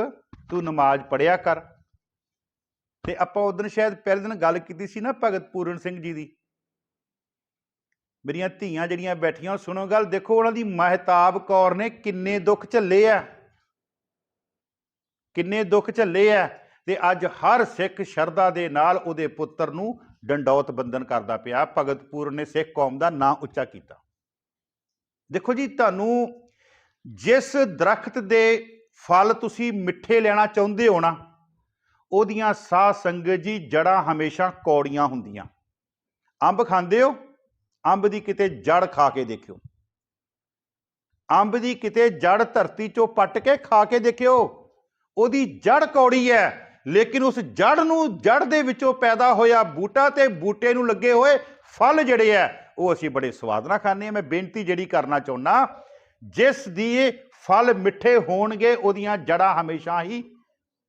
ਤੂੰ ਨਮਾਜ਼ ਪੜ੍ਹਿਆ ਕਰ। ਤੇ ਆਪਾਂ ਉਦੋਂ ਸ਼ਾਇਦ ਪਹਿਲੇ ਦਿਨ ਗੱਲ ਕੀਤੀ ਸੀ ਨਾ ਭਗਤ ਪੂਰਨ ਸਿੰਘ ਜੀ ਦੀ। ਮੇਰੀਆਂ ਧੀਆਂ ਜਿਹੜੀਆਂ ਬੈਠੀਆਂ ਸੁਣੋ ਗੱਲ, ਦੇਖੋ ਉਹਨਾਂ ਦੀ ਮਹਿਤਾਬ ਕੌਰ ਨੇ ਕਿੰਨੇ ਦੁੱਖ ਝੱਲੇ ਆ, ਕਿੰਨੇ ਦੁੱਖ ਝੱਲੇ ਆ। ਤੇ ਅੱਜ ਹਰ ਸਿੱਖ ਸ਼ਰਧਾ ਦੇ ਨਾਲ ਉਹਦੇ ਪੁੱਤਰ ਨੂੰ ਡੰਡੌਤ ਬੰਧਨ ਕਰਦਾ ਪਿਆ। ਭਗਤ ਪੂਰਨ ਨੇ ਸਿੱਖ ਕੌਮ ਦਾ ਨਾਂ ਉੱਚਾ ਕੀਤਾ। ਦੇਖੋ ਜੀ, ਤੁਹਾਨੂੰ ਜਿਸ ਦਰਖਤ ਦੇ ਫਲ ਤੁਸੀਂ ਮਿੱਠੇ ਲੈਣਾ ਚਾਹੁੰਦੇ ਹੋ ਨਾ, ਉਹਦੀਆਂ ਸਾਧ ਸੰਗਤ ਜੀ ਜੜ੍ਹਾਂ ਹਮੇਸ਼ਾ ਕੌੜੀਆਂ ਹੁੰਦੀਆਂ। ਅੰਬ ਖਾਂਦੇ ਹੋ, ਅੰਬ ਦੀ ਕਿਤੇ ਜੜ ਖਾ ਕੇ ਦੇਖਿਓ, ਅੰਬ ਦੀ ਕਿਤੇ ਜੜ ਧਰਤੀ ਚੋਂ ਪੱਟ ਕੇ ਖਾ ਕੇ ਦੇਖਿਓ, ਉਹਦੀ ਜੜ ਕੌੜੀ ਹੈ, ਲੇਕਿਨ ਉਸ ਜੜ ਨੂੰ, ਜੜ ਦੇ ਵਿੱਚੋਂ ਪੈਦਾ ਹੋਇਆ ਬੂਟਾ ਤੇ ਬੂਟੇ ਨੂੰ ਲੱਗੇ ਹੋਏ ਫਲ ਜਿਹੜੇ ਆ ਉਹ ਅਸੀਂ ਬੜੇ ਸਵਾਦ ਨਾਲ ਖਾਂਦੇ ਹਾਂ। ਮੈਂ ਬੇਨਤੀ ਜਿਹੜੀ ਕਰਨਾ ਚਾਹੁੰਦਾ, ਜਿਸ ਦੀ ਫਲ ਮਿੱਠੇ ਹੋਣਗੇ ਉਹਦੀਆਂ ਜੜ੍ਹਾਂ ਹਮੇਸ਼ਾ ਹੀ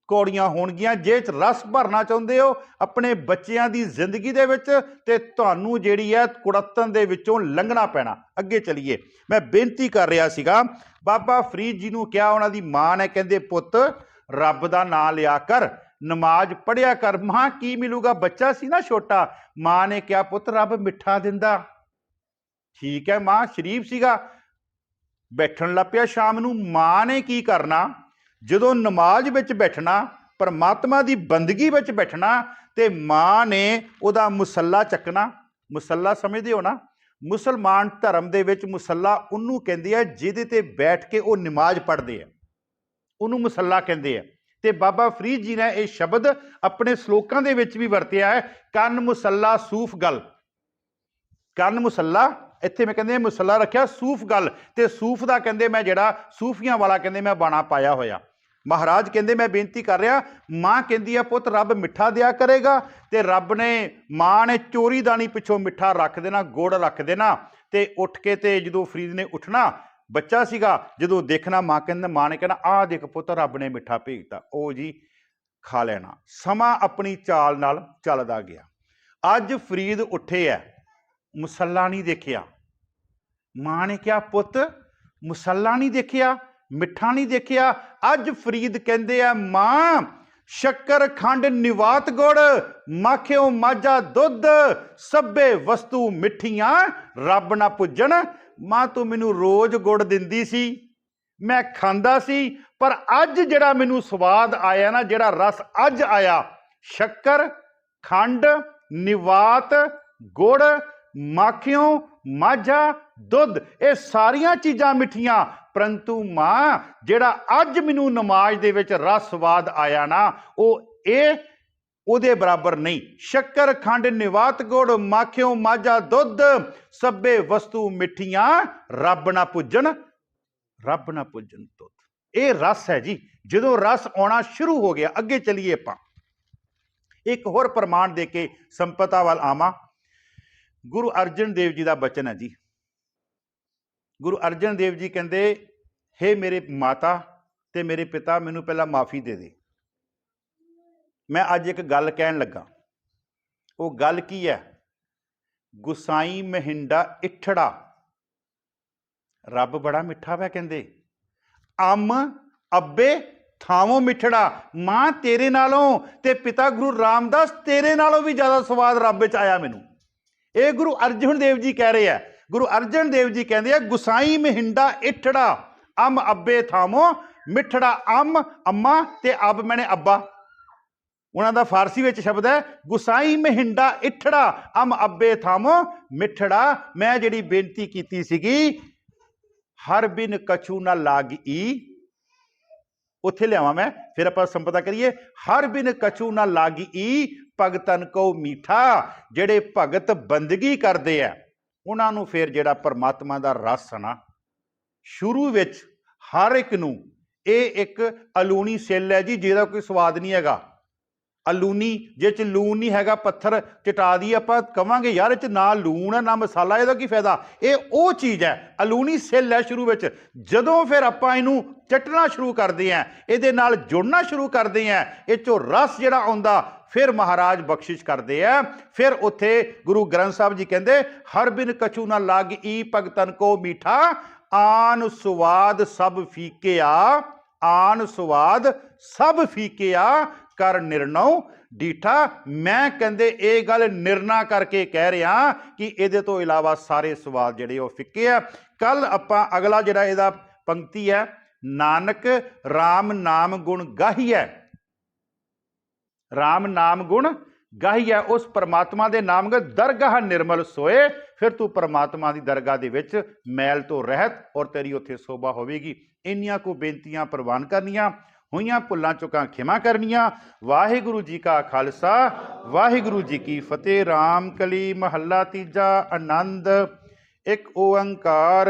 ਕੌੜੀਆਂ ਹੋਣਗੀਆਂ। ਜੇ ਰਸ ਭਰਨਾ ਚਾਹੁੰਦੇ ਹੋ ਆਪਣੇ ਬੱਚਿਆਂ ਦੀ ਜ਼ਿੰਦਗੀ ਦੇ ਵਿੱਚ ਤੇ ਤੁਹਾਨੂੰ ਜਿਹੜੀ ਹੈ ਕੁੜੱਤਣ ਦੇ ਵਿੱਚੋਂ ਲੰਘਣਾ ਪੈਣਾ। ਅੱਗੇ ਚਲੀਏ, ਮੈਂ ਬੇਨਤੀ ਕਰ ਰਿਹਾ ਸੀਗਾ, ਬਾਬਾ ਫਰੀਦ ਜੀ ਨੂੰ ਕਿਹਾ, ਉਹਨਾਂ ਦੀ ਮਾਂ ਨੇ, ਕਹਿੰਦੇ ਪੁੱਤ ਰੱਬ ਦਾ ਨਾਂ ਲਿਆ ਕਰ, ਨਮਾਜ਼ ਪੜ੍ਹਿਆ ਕਰ। ਮਾਂ ਕੀ ਮਿਲੂਗਾ, ਬੱਚਾ ਸੀ ਨਾ ਛੋਟਾ। ਮਾਂ ਨੇ ਕਿਹਾ ਪੁੱਤ ਰੱਬ ਮਿੱਠਾ ਦਿੰਦਾ। ਠੀਕ ਹੈ, ਮਾਂ ਸ਼ਰੀਫ ਸੀਗਾ, ਬੈਠਣ ਲੱਗ ਪਿਆ ਸ਼ਾਮ ਨੂੰ। ਮਾਂ ਨੇ ਕੀ ਕਰਨਾ, ਜਦੋਂ ਨਮਾਜ਼ ਵਿੱਚ ਬੈਠਣਾ, ਪਰਮਾਤਮਾ ਦੀ ਬੰਦਗੀ ਵਿੱਚ ਬੈਠਣਾ, ਤੇ ਮਾਂ ਨੇ ਉਹਦਾ ਮੁਸੱਲਾ ਚੱਕਣਾ। ਮੁਸੱਲਾ ਸਮਝਦੇ ਹੋ ਨਾ, ਮੁਸਲਮਾਨ ਧਰਮ ਦੇ ਵਿੱਚ ਮੁਸੱਲਾ ਉਹਨੂੰ ਕਹਿੰਦੇ ਆ ਜਿਹਦੇ ਤੇ ਬੈਠ ਕੇ ਉਹ ਨਮਾਜ਼ ਪੜ੍ਹਦੇ ਆ, ਉਹਨੂੰ ਮੁਸੱਲਾ ਕਹਿੰਦੇ ਆ। ਤੇ ਬਾਬਾ ਫਰੀਦ ਜੀ ਨੇ ਇਹ ਸ਼ਬਦ ਆਪਣੇ ਸ਼ਲੋਕਾਂ ਦੇ ਵਿੱਚ ਵੀ ਵਰਤਿਆ ਹੈ, ਕੰਨ ਮੁਸੱਲਾ ਸੂਫ ਗਲ। ਕੰਨ ਮੁਸੱਲਾ, ਇੱਥੇ ਮੈਂ ਕਹਿੰਦੇ ਮੁਸੱਲਾ ਰੱਖਿਆ ਸੂਫ ਗਲ, ਤੇ ਸੂਫ ਦਾ ਕਹਿੰਦੇ ਮੈਂ ਜਿਹੜਾ ਸੂਫੀਆਂ ਵਾਲਾ ਕਹਿੰਦੇ ਮੈਂ ਬਾਣਾ ਪਾਇਆ ਹੋਇਆ। ਮਹਾਰਾਜ ਕਹਿੰਦੇ ਮੈਂ ਬੇਨਤੀ ਕਰ ਰਿਹਾ, ਮਾਂ ਕਹਿੰਦੀ ਆ ਪੁੱਤ ਰੱਬ ਮਿੱਠਾ ਦਿਆ ਕਰੇਗਾ, ਤੇ ਰੱਬ ਨੇ, ਮਾਂ ਨੇ ਚੋਰੀ ਦਾਣੀ ਪਿੱਛੋਂ ਮਿੱਠਾ ਰੱਖ ਦੇਣਾ, ਗੁੜ ਰੱਖ ਦੇਣਾ। ਤੇ ਉੱਠ ਕੇ ਤੇ ਜਦੋਂ ਫਰੀਦ ਨੇ ਉੱਠਣਾ, ਬੱਚਾ ਸੀਗਾ, ਜਦੋਂ ਦੇਖਣਾ ਮਾਂ ਨੇ ਕਹਿਣਾ ਆਹ ਦੇਖ ਪੁੱਤ ਰੱਬ ਨੇ ਮਿੱਠਾ ਭੇਜਤਾ, ਉਹ ਜੀ ਖਾ ਲੈਣਾ। ਸਮਾਂ ਆਪਣੀ ਚਾਲ ਨਾਲ ਚੱਲਦਾ ਗਿਆ। ਅੱਜ ਫਰੀਦ ਉੱਠੇ ਆ, ਮੁਸੱਲਾ ਨਹੀਂ ਦੇਖਿਆ। ਮਾਂ ਨੇ ਕਿਹਾ ਪੁੱਤ ਮੁਸੱਲਾ ਨਹੀਂ ਦੇਖਿਆ, ਮਿੱਠਾ ਨਹੀਂ ਦੇਖਿਆ। ਅੱਜ ਫਰੀਦ ਕਹਿੰਦੇ ਆ ਮਾਂ ਸ਼ੱਕਰ ਖੰਡ ਨਿਵਾਤ ਗੁੜ ਮਾਖਿਓ ਮਾਝਾ ਦੁੱਧ ਸਭੇ ਵਸਤੂ ਮਿੱਠੀਆਂ ਰੱਬ ਨਾ ਪੁੱਜਣ। ਮਾਂ ਤੂੰ ਮੈਨੂੰ ਰੋਜ਼ ਗੁੜ ਦਿੰਦੀ ਸੀ, ਮੈਂ ਖਾਂਦਾ ਸੀ, ਪਰ ਅੱਜ ਜਿਹੜਾ ਮੈਨੂੰ ਸਵਾਦ ਆਇਆ ਨਾ, ਜਿਹੜਾ ਰਸ ਅੱਜ ਆਇਆ, ਸ਼ੱਕਰ ਖੰਡ ਨਿਵਾਤ ਗੁੜ ਮਾਖਿਓ ਮਾਝਾ ਦੁੱਧ, ਇਹ ਸਾਰੀਆਂ ਚੀਜ਼ਾਂ ਮਿੱਠੀਆਂ, परंतु मां जिहड़ा अज मैनू नमाज दे विच रस स्वाद आया ना वो ये ਉਹਦੇ ਬਰਾਬਰ नहीं। शक्कर खंड निवात गुड़ माखियों माझा दुध सभे वस्तु मिठियां रब ना पुजन दुध। ये रस है जी। जो रस आना शुरू हो गया, अगे चलीए आपां एक होर प्रमाण दे के संपता वाल आवां। गुरु अर्जन देव जी का बचन है जी। गुरु अर्जन देव जी कहते, हे मेरे माता ते मेरे पिता, मैनू पहला माफ़ी दे दे। मैं अज एक गल कहन लगा। वो गल की है? गुसाई महिंडा इठड़ा रब बड़ा मिठा वै कहते, अम अब्बे थावों मिठड़ा। मां तेरे नालों ते पिता गुरु रामदास तेरे नालों भी ज़्यादा स्वाद रब विच आया मैनू। ये गुरु अर्जन देव जी कह रहे हैं। गुरु अर्जन देव जी कहते हैं, गुसाई महिंडा इठड़ा अम अब्बे थावों मिठड़ा। अम अम्मा ते अब मैंने अब्बा। उन्हों का फारसी में शब्द है गुसाई महिंडा इठड़ा अम अब्बे थामो मिठड़ा। मैं जिहड़ी बेनती की सीगी हर बिन कछू ना लाग ई, उत्थे लियावां मैं, फिर आप संपदा करिए। हर बिन कछू ना लाग ई भगतन को मीठा। जिहड़े भगत बंदगी करते हैं उन्होंने फिर जिहड़ा परमात्मा का रस है ना, शुरू विच हर एक नूं ये एक अलूनी सिल है जी, जिहदा कोई स्वाद नहीं हैगा। अलूनी जे च लून नहीं हैगा, पत्थर चटा दी आप कहांगे यार च ना लून है ना मसाला, ਇਹਦਾ की फायदा? ये वो चीज़ है, अलूनी सिल है शुरू में। जदों फिर आप इनू चटना शुरू करते हैं, ये नाल जुड़ना शुरू करते हैं, ये चो रस जिहड़ा आउंदा फिर महाराज बख्शिश करते हैं। फिर उत्थे गुरु ग्रंथ साहब जी कहते, हर बिन कछू ना लाग ई भगतन को मीठा। आन स्वाद सब फीके आन स्वाद सब फीके कर निर्णव डीठा। मैं कहते ये गल निर्णा करके कह रहा कि ये तो इलावा सारे स्वाद जिहड़े वो फिक्के आ। कल आपां अगला जिहड़ा इहदा पंक्ति है, नानक राम नाम गुण गाहिए। राम नाम गुण गाहिए, उस परमात्मा के नाम दरगाह निर्मल सोए। फिर तू परमात्मा की दरगाह दे विच मैल तो रहत और तेरी उत्थे शोभा होवेगी। इन्नियां को बेनतियां प्रवान करनियां, हुईयां भुल्लां चुकां खिमा करनियां। वाहिगुरु जी का खालसा वाहिगुरु जी की फतेह। राम कली महला तीजा। आनंद एक ओंकार।